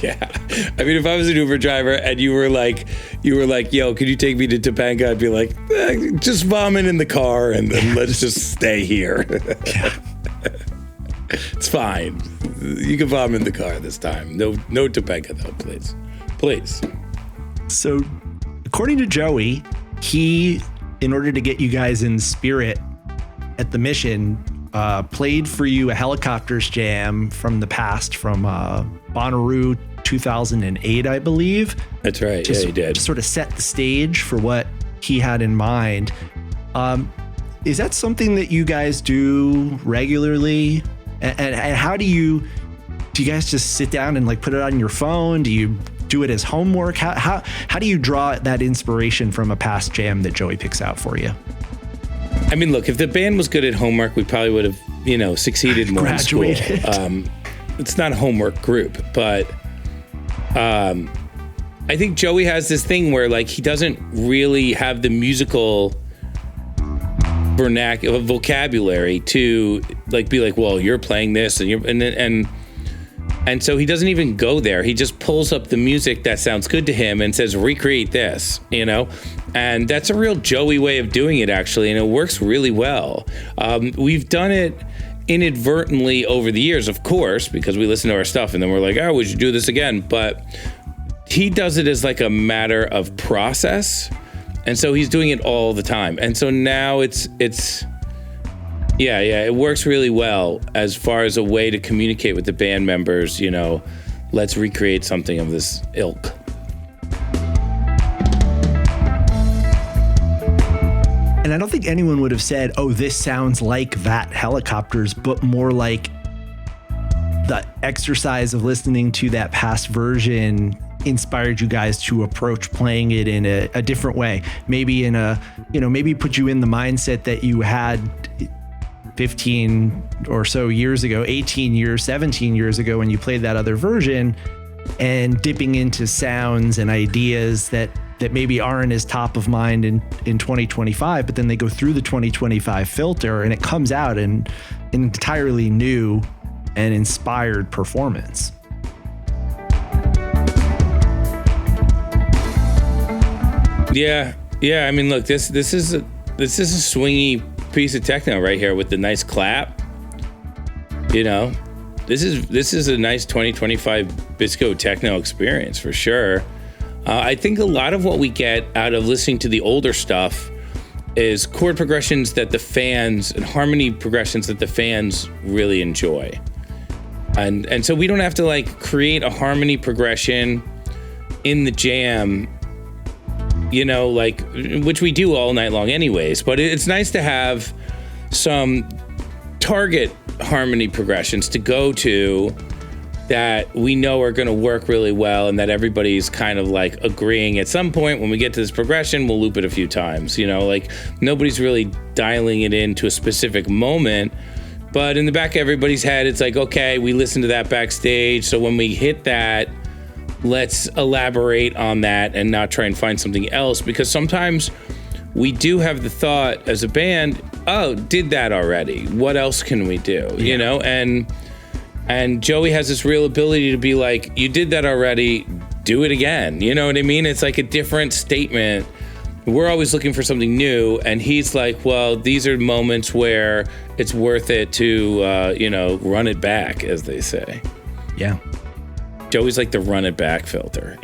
Yeah. I mean, if I was an Uber driver and you were like, yo, could you take me to Topanga? I'd be like, just vomit in the car and then let's just stay here. It's fine. You can vomit in the car this time. No Topanga though, please. Please. So, according to Joey, he, in order to get you guys in spirit at the mission, played for you a Helicopters jam from the past, from Bonnaroo 2008, I believe. That's right. Yeah, he did. To sort of set the stage for what he had in mind. Is that something that you guys do regularly? And how do you guys just sit down and like put it on your phone? Do you do it as homework? How do you draw that inspiration from a past jam that Joey picks out for you? I mean, look, if the band was good at homework, we probably would have, succeeded more in school. It's not a homework group, but I think Joey has this thing where like he doesn't really have the musical vocabulary to like be like, well, you're playing this and so he doesn't even go there. He just pulls up the music that sounds good to him and says, recreate this, and that's a real Joey way of doing it, actually, and it works really well. We've done it inadvertently over the years, of course, because we listen to our stuff and then we're like, oh, we should do this again. But he does it as like a matter of process. And so he's doing it all the time. And so now it works really well as far as a way to communicate with the band members, let's recreate something of this ilk. And I don't think anyone would have said, oh, this sounds like that Helicopters, but more like the exercise of listening to that past version inspired you guys to approach playing it in a different way. Maybe maybe put you in the mindset that you had 15 or so years ago, 18 years, 17 years ago when you played that other version, and dipping into sounds and ideas that maybe aren't as top of mind in 2025, but then they go through the 2025 filter and it comes out in an entirely new and inspired performance. Yeah. I mean, look, this is a swingy piece of techno right here with the nice clap. This is a nice 2025 Bisco techno experience for sure. I think a lot of what we get out of listening to the older stuff is chord progressions that the fans and harmony progressions that the fans really enjoy. And so we don't have to like create a harmony progression in the jam, which we do all night long anyways, but it's nice to have some target harmony progressions to go to that we know are going to work really well and that everybody's kind of like agreeing at some point when we get to this progression, we'll loop it a few times, nobody's really dialing it into a specific moment, but in the back of everybody's head, it's like, okay, we listened to that backstage. So when we hit that, let's elaborate on that and not try and find something else, because sometimes we do have the thought as a band, oh, did that already. What else can we do? And Joey has this real ability to be like, you did that already, do it again. You know what I mean? It's like a different statement. We're always looking for something new. And he's like, well, these are moments where it's worth it to, run it back, as they say. Yeah. Joey's like the run it back filter,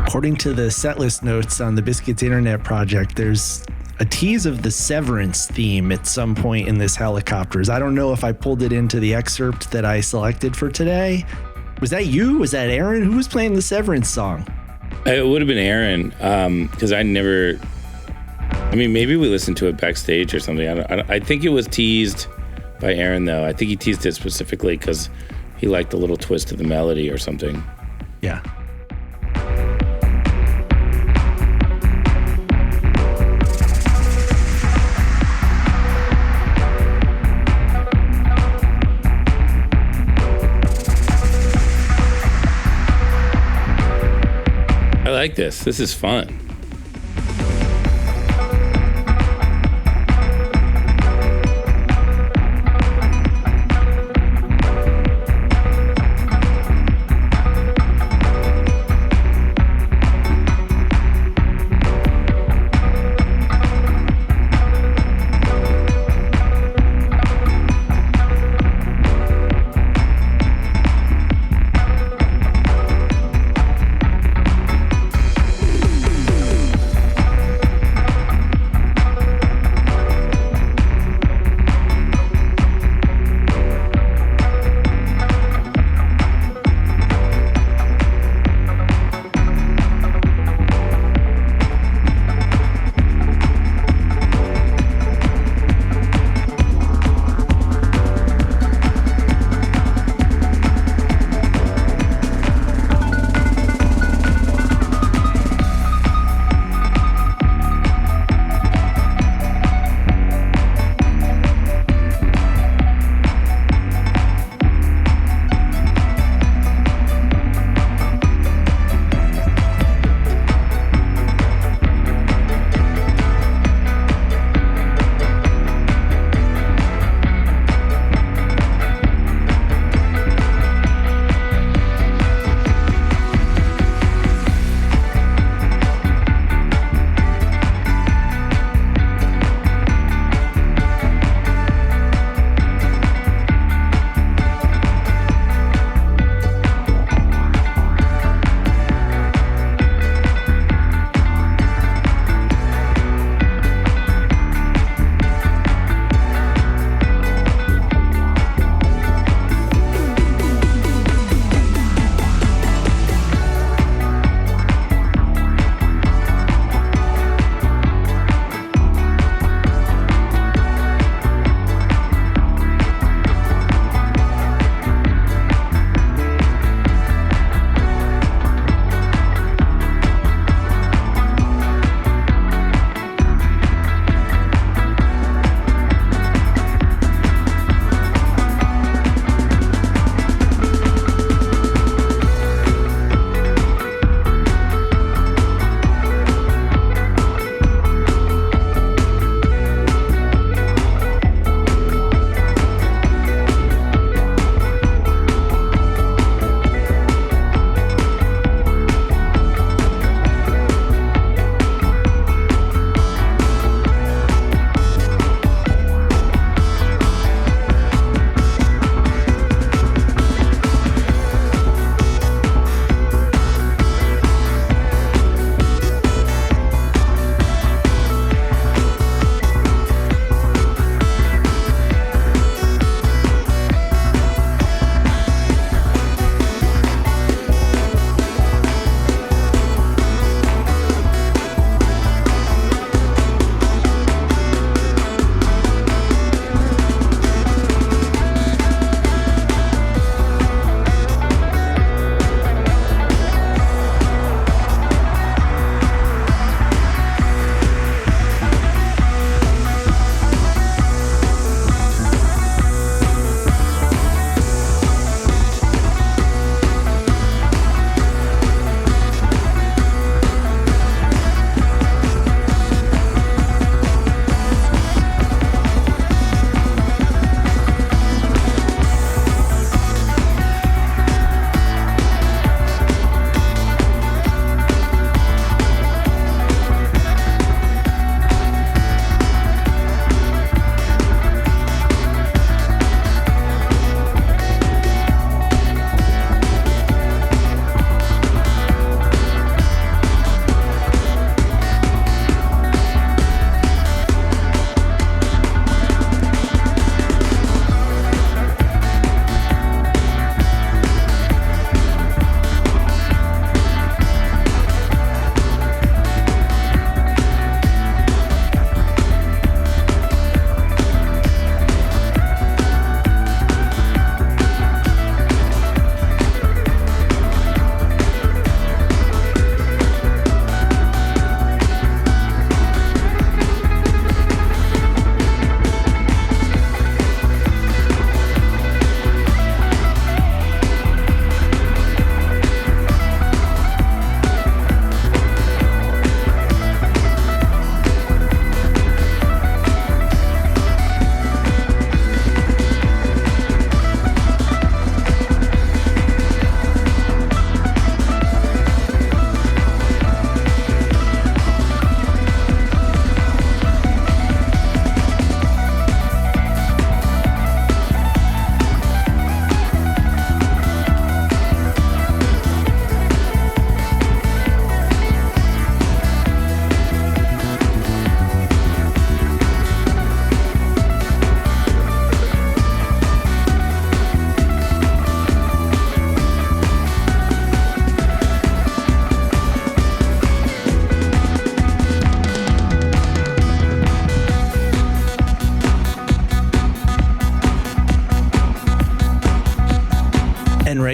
According to the setlist notes on the Biscuits Internet Project, there's a tease of the Severance theme at some point in this Helicopters. I don't know if I pulled it into the excerpt that I selected for today. Was that you? Was that Aaron? Who was playing the Severance song? It would have been Aaron, because maybe we listened to it backstage or something. I think it was teased by Aaron, though. I think he teased it specifically because he liked the little twist of the melody or something. Yeah. I like this. This is fun.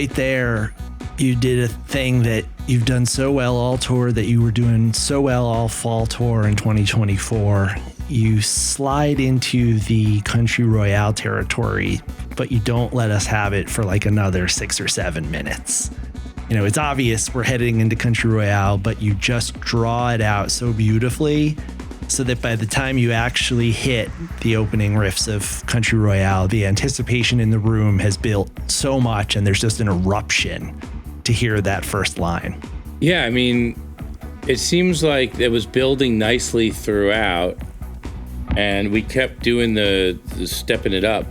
right there, you did a thing that you've done so well all tour, that you were doing so well all fall tour in 2024. You slide into the Country Royale territory, but you don't let us have it for like another 6 or 7 minutes. You know, it's obvious we're heading into Country Royale, but you just draw it out so beautifully so that by the time you actually hit the opening riffs of Country Royale, the anticipation in the room has built so much and there's just an eruption to hear that first line. Yeah, I mean, it seems like it was building nicely throughout, and we kept doing the stepping it up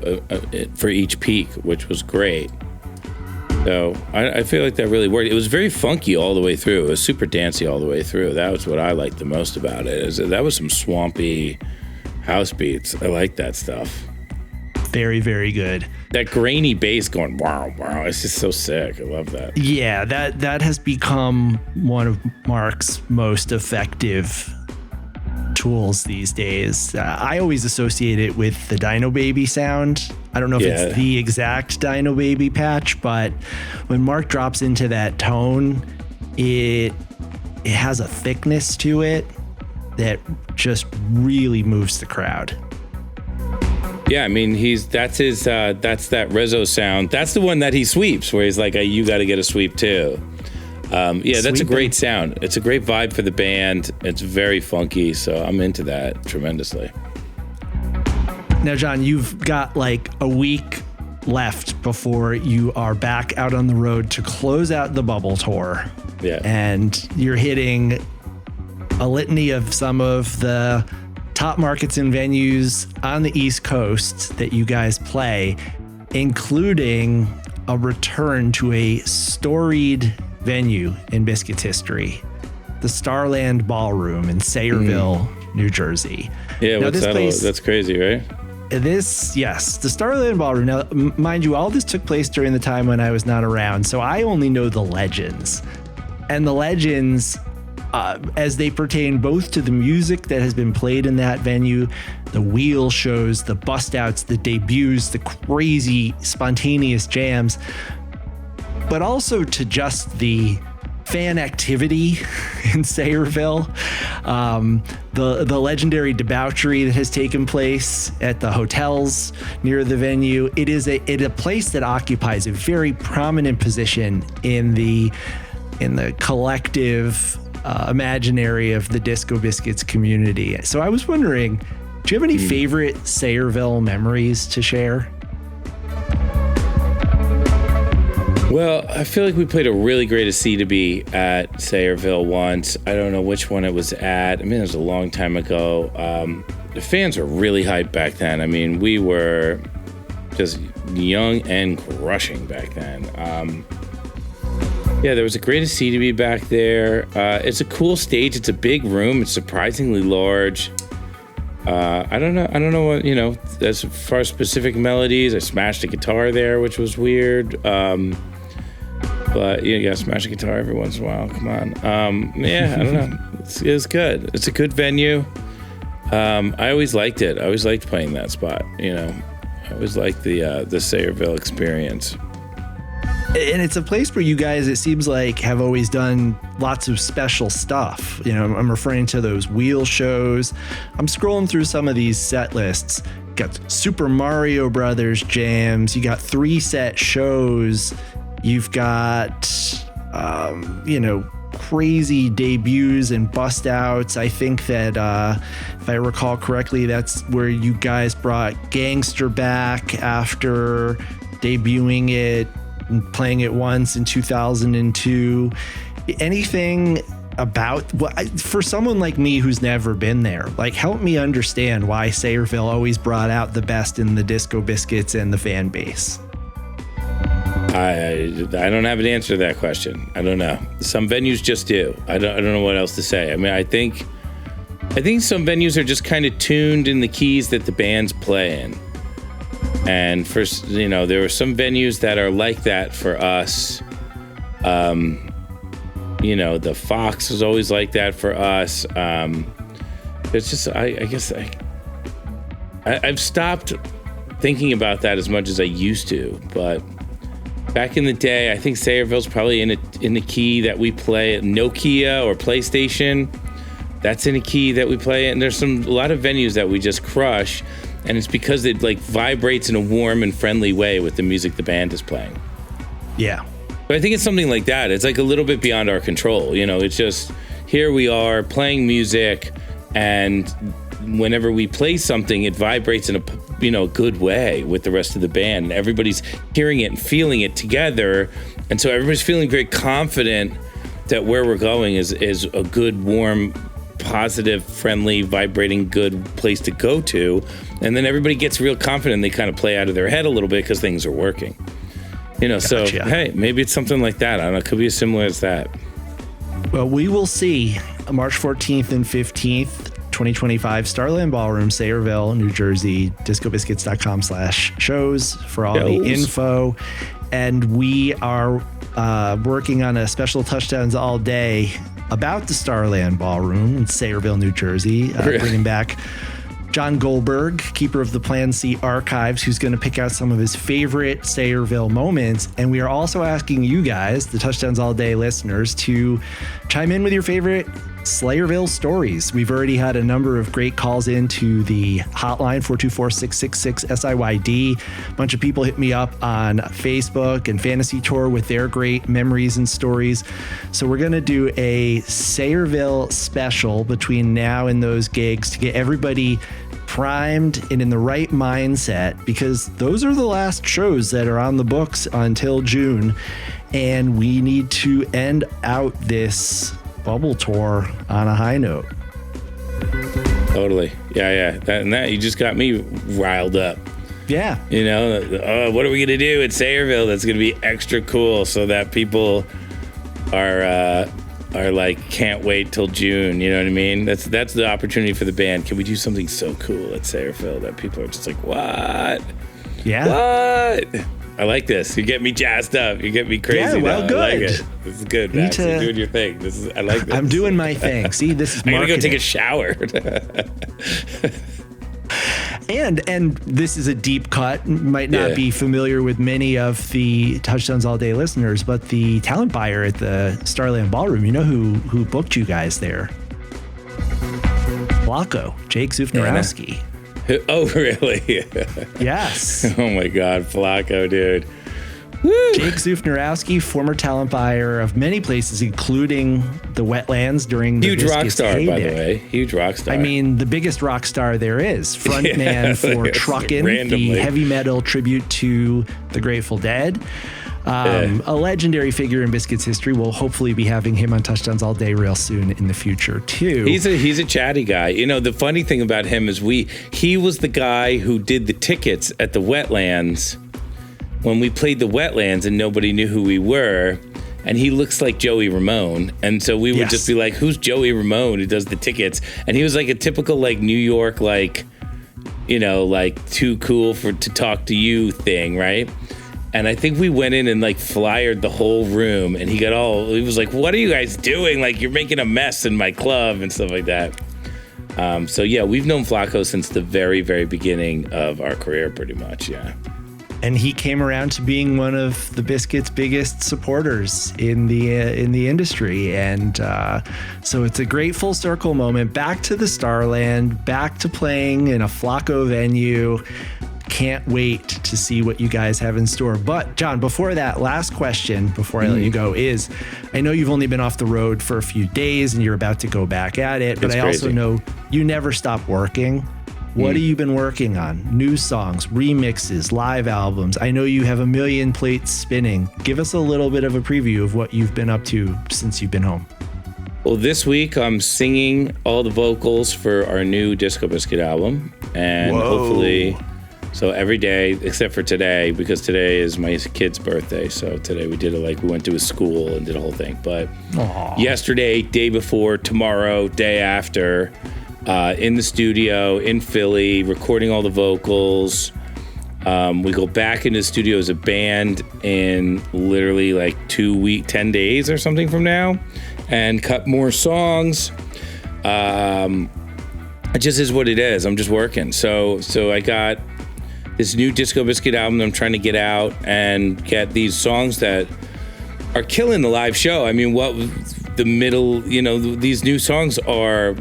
for each peak, which was great. So I feel like that really worked. It was very funky all the way through. It was super dancey all the way through. That was what I liked the most about it. That was some swampy house beats. I like that stuff. Very, very good. That grainy bass going wow, wow. It's just so sick. I love that. Yeah, that has become one of Mark's most effective tools these days. I always associate it with the Dino Baby sound. I don't know if it's the exact Dino Baby patch, but when Mark drops into that tone, it has a thickness to it that just really moves the crowd. Yeah, I mean, that's that Rezzo sound. That's the one that he sweeps, where he's like, hey, you got to get a sweep too. That's a great sound. It's a great vibe for the band. It's very funky, so I'm into that tremendously. Now, John, you've got like a week left before you are back out on the road to close out the Bubble Tour. Yeah. And you're hitting a litany of some of the top markets and venues on the East Coast that you guys play, including a return to a storied venue in Biscuits history, the Starland Ballroom in Sayreville, New Jersey. Yeah, now, that's crazy, right? The Starland Ballroom. Now, mind you, all this took place during the time when I was not around, so I only know the legends. And the legends, as they pertain both to the music that has been played in that venue, the wheel shows, the bust outs, the debuts, the crazy spontaneous jams, but also to just the fan activity in Sayreville, the legendary debauchery that has taken place at the hotels near the venue. It is a place that occupies a very prominent position in the collective imaginary of the Disco Biscuits community. So I was wondering, do you have any favorite Sayreville memories to share? Well, I feel like we played a really great C2B at Sayreville once. I don't know which one it was at. I mean, it was a long time ago. The fans were really hyped back then. I mean, we were just young and crushing back then. Yeah, there was a greatest C2B back there. It's a cool stage. It's a big room. It's surprisingly large. I don't know what, as far as specific melodies, I smashed a guitar there, which was weird. But you gotta smash a guitar every once in a while. Come on. I don't know. It's good. It's a good venue. I always liked it. I always liked playing that spot. I always liked the Sayreville experience. And it's a place where you guys, it seems like, have always done lots of special stuff. I'm referring to those wheel shows. I'm scrolling through some of these set lists. You got Super Mario Brothers jams. You got 3-set shows. You've got, crazy debuts and bust outs. I think that, if I recall correctly, that's where you guys brought Gangster back after debuting it and playing it once in 2002. Anything about for someone like me who's never been there, like, help me understand why Sayreville always brought out the best in the Disco Biscuits and the fan base. I don't have an answer to that question. I don't know. Some venues just do. I don't know what else to say. I mean, I think some venues are just kind of tuned in the keys that the bands play in. And there are some venues that are like that for us. The Fox was always like that for us. It's just, I guess I've stopped thinking about that as much as I used to, but Back in the day, I think Sayreville's probably in the key that we play at Nokia or PlayStation. That's in a key that we play it. And there's a lot of venues that we just crush. And it's because it like vibrates in a warm and friendly way with the music the band is playing. Yeah. But I think it's something like that. It's like a little bit beyond our control. You know, it's just here we are playing music, and whenever we play something, it vibrates in a good way with the rest of the band. And everybody's hearing it and feeling it together. And so everybody's feeling very confident that where we're going is a good, warm, positive, friendly, vibrating, good place to go to. And then everybody gets real confident. They kind of play out of their head a little bit because things are working. You know, gotcha. So, hey, maybe it's something like that. I don't know. It could be as similar as that. Well, we will see. March 14th and 15th, 2025, Starland Ballroom, Sayreville, New Jersey, discobiscuits.com/shows for all the info. And we are working on a special Touchdowns All Day about the Starland Ballroom in Sayreville, New Jersey, bringing back John Goldberg, keeper of the Plan C archives, who's going to pick out some of his favorite Sayreville moments. And we are also asking you guys, the Touchdowns All Day listeners, to chime in with your favorite Slayerville stories. We've already had a number of great calls into the hotline, 424-666-SIYD. A bunch of people hit me up on Facebook and Fantasy Tour with their great memories and stories. So we're going to do a Sayreville special between now and those gigs to get everybody primed and in the right mindset, because those are the last shows that are on the books until June. And we need to end out this bubble tour on a high note. Totally. Yeah. That you just got me riled up. Yeah. You know, what are we going to do at Sayreville that's going to be extra cool so that people are like, can't wait till June. You know what I mean? That's the opportunity for the band. Can we do something so cool at Sayreville that people are just like, what? Yeah. What? I like this. You get me jazzed up. You get me crazy. Yeah, well, good. I like it. This is good, Max. You're doing your thing. I like this. I'm doing my thing. See, this is marketing. I'm going to go take a shower. And this is a deep cut. Might not be familiar with many of the Touchdowns All Day listeners, but the talent buyer at the Starland Ballroom, you know who booked you guys there? Flacco, Jake Zufnarowski. Oh, really? Yes. Oh, my God. Flacco, dude. Woo. Jake Zufnarowski, former talent buyer of many places, including the Wetlands during the huge rock star, heyday. By the way. Huge rock star. I mean, the biggest rock star there is. Frontman for Truckin', the heavy metal tribute to the Grateful Dead. A legendary figure in Biscuits history. We'll hopefully be having him on Touchdowns All Day real soon in the future too. He's a chatty guy. You know, the funny thing about him is he was the guy who did the tickets at the Wetlands when we played the Wetlands and nobody knew who we were. And he looks like Joey Ramone. And so we would just be like, who's Joey Ramone who does the tickets? And he was like a typical like New York, like, you know, like too cool to talk to you thing, right? And I think we went in and like flyered the whole room, and he was like, what are you guys doing? Like, you're making a mess in my club and stuff like that. So yeah, we've known Flacco since the very, very beginning of our career, pretty much. Yeah. And he came around to being one of the Biscuits' biggest supporters in the industry. And so it's a great full circle moment. Back to the Starland, back to playing in a Flacco venue. Can't wait to see what you guys have in store. But John, before that, last question before I let you go is, I know you've only been off the road for a few days and you're about to go back at it, but I also know you never stop working. What have you been working on? New songs, remixes, live albums. I know you have a million plates spinning. Give us a little bit of a preview of what you've been up to since you've been home. Well, this week I'm singing all the vocals for our new Disco Biscuit album, and hopefully... So every day, except for today, because today is my kid's birthday. So today we went to his school and did a whole thing. But yesterday, day before, tomorrow, day after, in the studio in Philly, recording all the vocals. We go back into the studio as a band in literally like 10 days or something from now, and cut more songs. It just is what it is. I'm just working. So I got this new Disco Biscuit album that I'm trying to get out and get these songs that are killing the live show. I mean, what the middle, you know, these new songs are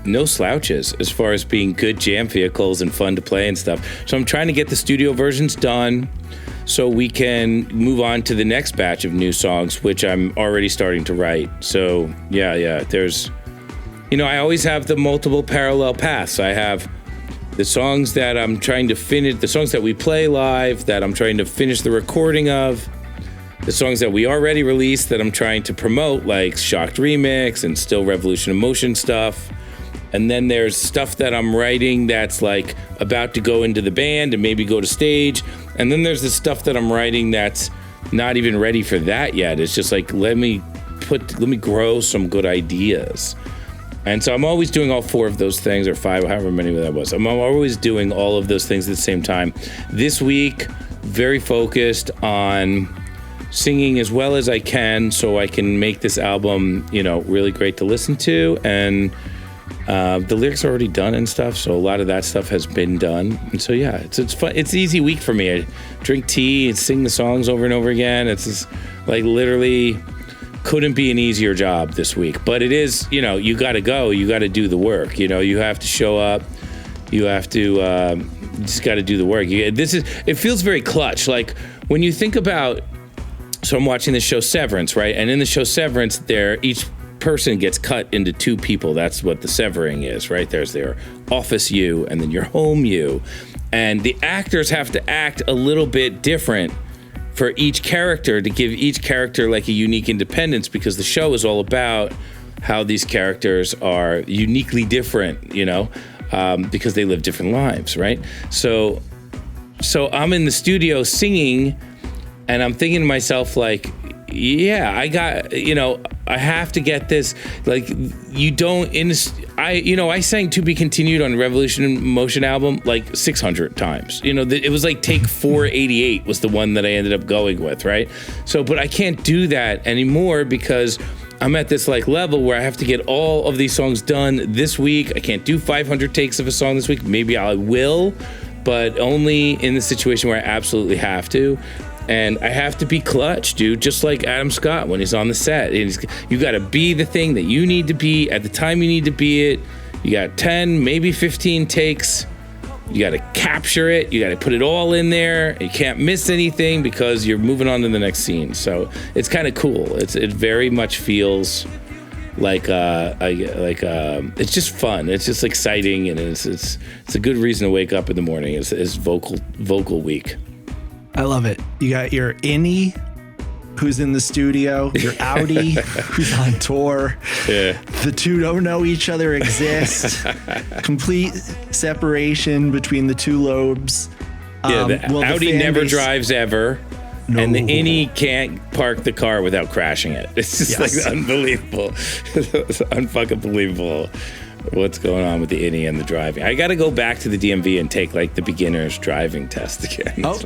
no slouches as far as being good jam vehicles and fun to play and stuff. So I'm trying to get the studio versions done so we can move on to the next batch of new songs, which I'm already starting to write. So yeah, there's, you know, I always have the multiple parallel paths. I have the songs that I'm trying to finish, the songs that we play live that I'm trying to finish the recording of, the songs that we already released that I'm trying to promote, like Shocked Remix and Still Revolution in Motion stuff. And then there's stuff that I'm writing that's like about to go into the band and maybe go to stage. And then there's the stuff that I'm writing that's not even ready for that yet. It's just like, let me grow some good ideas. And so I'm always doing all 4 of those things, or 5, however many that was. I'm always doing all of those things at the same time. This week, very focused on singing as well as I can so I can make this album, you know, really great to listen to. And the lyrics are already done and stuff, so a lot of that stuff has been done. And so yeah, it's fun. It's an easy week for me. I drink tea and sing the songs over and over again. It's just, like, literally couldn't be an easier job this week. But it is, you know, you got to go. You got to do the work. You know, you have to show up. You have to you just got to do the work. It feels very clutch. Like when you think about. So I'm watching the show Severance, right? And in the show Severance, each person gets cut into 2 people. That's what the severing is, right? There's their office you and then your home you. And the actors have to act a little bit different for each character to give each character like a unique independence, because the show is all about how these characters are uniquely different, you know, because they live different lives, right? So I'm in the studio singing, and I'm thinking to myself, like, yeah, I have to get this. Like, I sang To Be Continued on Revolution in Motion album like 600 times. You know, it was like take 488 was the one that I ended up going with, right? So, but I can't do that anymore because I'm at this like level where I have to get all of these songs done this week. I can't do 500 takes of a song this week. Maybe I will, but only in the situation where I absolutely have to. And I have to be clutch, dude, just like Adam Scott when he's on the set. You got to be the thing that you need to be at the time you need to be it. You got 10, maybe 15 takes. You got to capture it. You got to put it all in there. You can't miss anything because you're moving on to the next scene. So it's kind of cool. It very much feels like it's just fun. It's just exciting, and it's a good reason to wake up in the morning. It's vocal week. I love it. You got your innie, who's in the studio, your outie, who's on tour. Yeah. The 2 don't know each other exist. Complete separation between the 2 lobes. Yeah, the outie never drives ever. No. And the innie can't park the car without crashing it. It's just like unbelievable. It's unfucking believable what's going on with the innie and the driving. I got to go back to the DMV and take like the beginner's driving test again. Oh,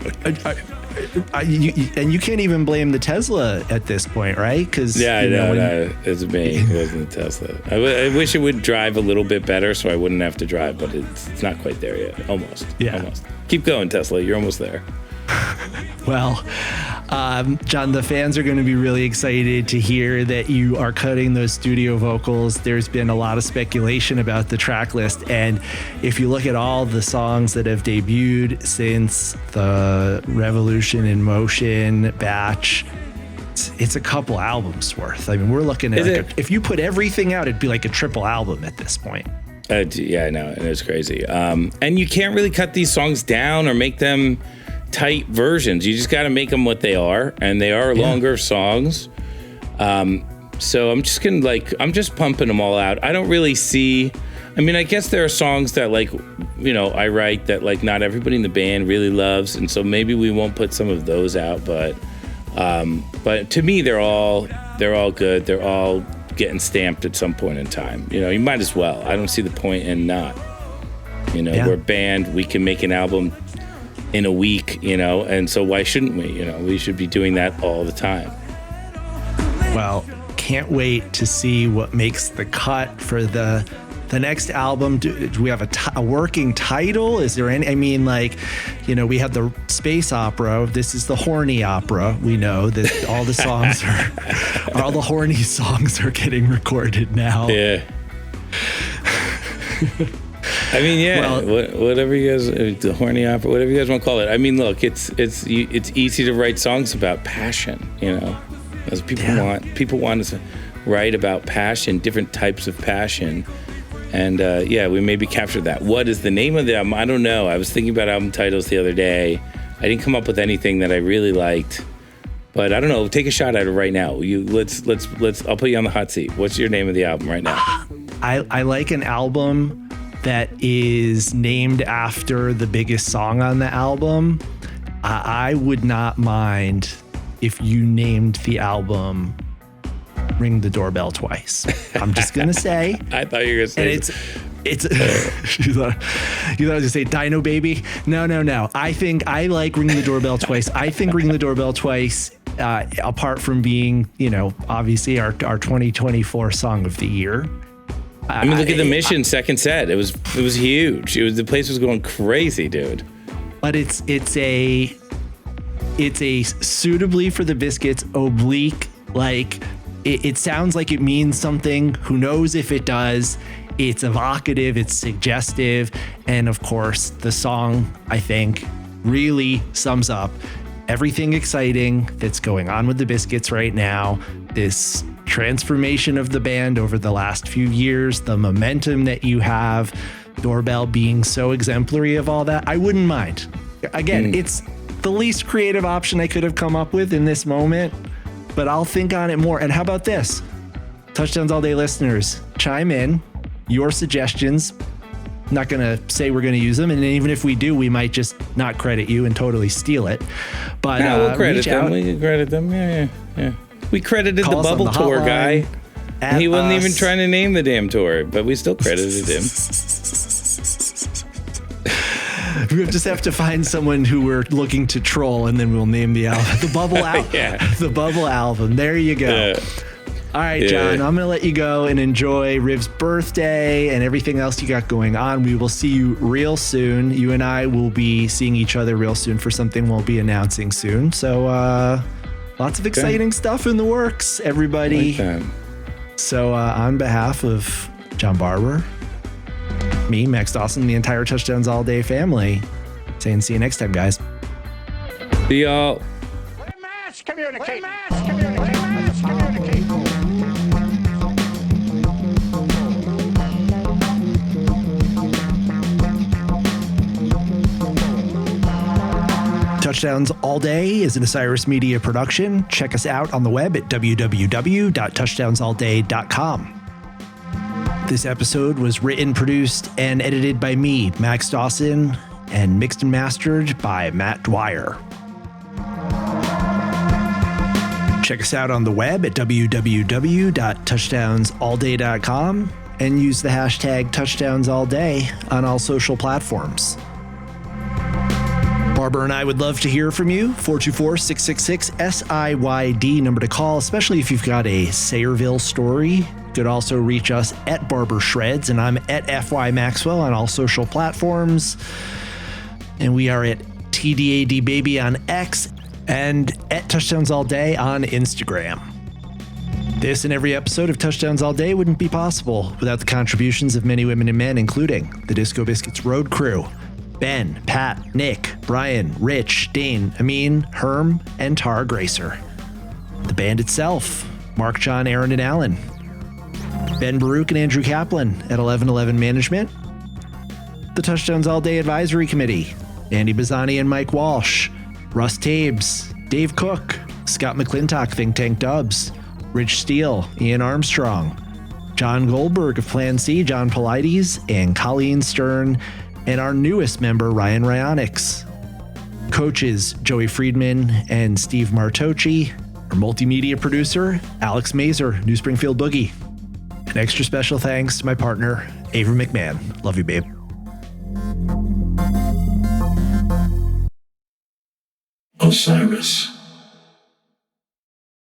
and you can't even blame the Tesla at this point, right? Because no, it's me. It wasn't the Tesla. I wish it would drive a little bit better so I wouldn't have to drive, but it's not quite there yet. Almost. Yeah. Almost. Keep going, Tesla. You're almost there. Well, John, the fans are going to be really excited to hear that you are cutting those studio vocals. There's been a lot of speculation about the track list, and if you look at all the songs that have debuted since the Revolution in Motion batch, it's a couple albums worth. I mean, we're looking at if you put everything out, it'd be like a triple album at this point. Yeah, I know, and it's crazy. And you can't really cut these songs down or make them tight versions. You just got to make them what they are, and they are longer songs. So I'm just pumping them all out. I don't really see. I mean, I guess there are songs that I write that like not everybody in the band really loves, and so maybe we won't put some of those out. But to me, they're all good. They're all getting stamped at some point in time. You know, you might as well. I don't see the point in not. You know, we're a band. We can make an album in a week, you know, and so why shouldn't we? You know, we should be doing that all the time. Well, can't wait to see what makes the cut for the The next album, do we have a working title? Is there any? I mean, like, you know, we have the space opera. This is the horny opera. We know that all the songs all the horny songs are getting recorded now. Yeah. I mean, yeah, well, whatever you guys, the horny opera, whatever you guys want to call it. I mean, look, it's easy to write songs about passion, you know, as people want to write about passion, different types of passion. And we maybe captured that. What is the name of the album? I don't know. I was thinking about album titles the other day. I didn't come up with anything that I really liked, but I don't know. Take a shot at it right now. Let's. I'll put you on the hot seat. What's your name of the album right now? I like an album that is named after the biggest song on the album. I would not mind if you named the album Ring the Doorbell Twice. I'm just gonna say. I thought you were gonna say. And it's you thought I was gonna say Dino Baby. No. I like Ring the Doorbell Twice. I think Ring the Doorbell Twice, apart from being, you know, obviously our 2024 song of the year. I mean, look at the Mission second set. It was huge. The place was going crazy, dude. But it's a suitably for the Biscuits oblique, like. It sounds like it means something. Who knows if it does? It's evocative, it's suggestive. And of course, the song, I think, really sums up everything exciting that's going on with the Biscuits right now. This transformation of the band over the last few years, the momentum that you have, Doorbell being so exemplary of all that. I wouldn't mind. Again, it's the least creative option I could have come up with in this moment. But I'll think on it more. And how about this? Touchdowns All Day listeners, chime in your suggestions. Not going to say we're going to use them. And even if we do, we might just not credit you and totally steal it. But we'll credit them. We can credit them. Yeah. We credited the Bubble Tour guy. He wasn't even trying to name the damn tour, but we still credited him. We just have to find someone who we're looking to troll, and then we'll name the album the Bubble album. The Bubble album. There you go. Yeah. All right, John. I'm gonna let you go and enjoy Riv's birthday and everything else you got going on. We will see you real soon. You and I will be seeing each other real soon for something we'll be announcing soon. So lots of exciting stuff in the works, everybody. Like so on behalf of John Barber, me, Max Dawson, the entire Touchdowns All Day family, saying see you next time, guys. See y'all. Mass communicate. Mass communicate. Mass communicate. Touchdowns All Day is an Osiris Media production. Check us out on the web at www.touchdownsallday.com. This episode was written, produced, and edited by me, Max Dawson, and mixed and mastered by Matt Dwyer. Check us out on the web at www.touchdownsallday.com and use the hashtag touchdownsallday on all social platforms. Barber and I would love to hear from you. 424-666-SIYD, number to call, especially if you've got a Sayreville story. You could also reach us at Barber Shreds, and I'm at FY Maxwell on all social platforms. And we are at TDAD Baby on X and at Touchdowns All Day on Instagram. This and every episode of Touchdowns All Day wouldn't be possible without the contributions of many women and men, including the Disco Biscuits Road Crew, Ben, Pat, Nick, Brian, Rich, Dane, Amin, Herm, and Tara Gracer. The band itself, Mark, John, Aaron, and Alan. Ben Baruch and Andrew Kaplan at 1111 Management. The Touchdowns All Day Advisory Committee, Andy Bazzani and Mike Walsh. Russ Tabes, Dave Cook, Scott McClintock, Think Tank Dubs, Rich Steele, Ian Armstrong, John Goldberg of Plan C, John Polides, and Colleen Stern, and our newest member, Ryan Ryonix. Coaches, Joey Friedman and Steve Martocci. Our multimedia producer, Alex Mazer, New Springfield Boogie. An extra special thanks to my partner, Ava McMahon. Love you, babe. Osiris.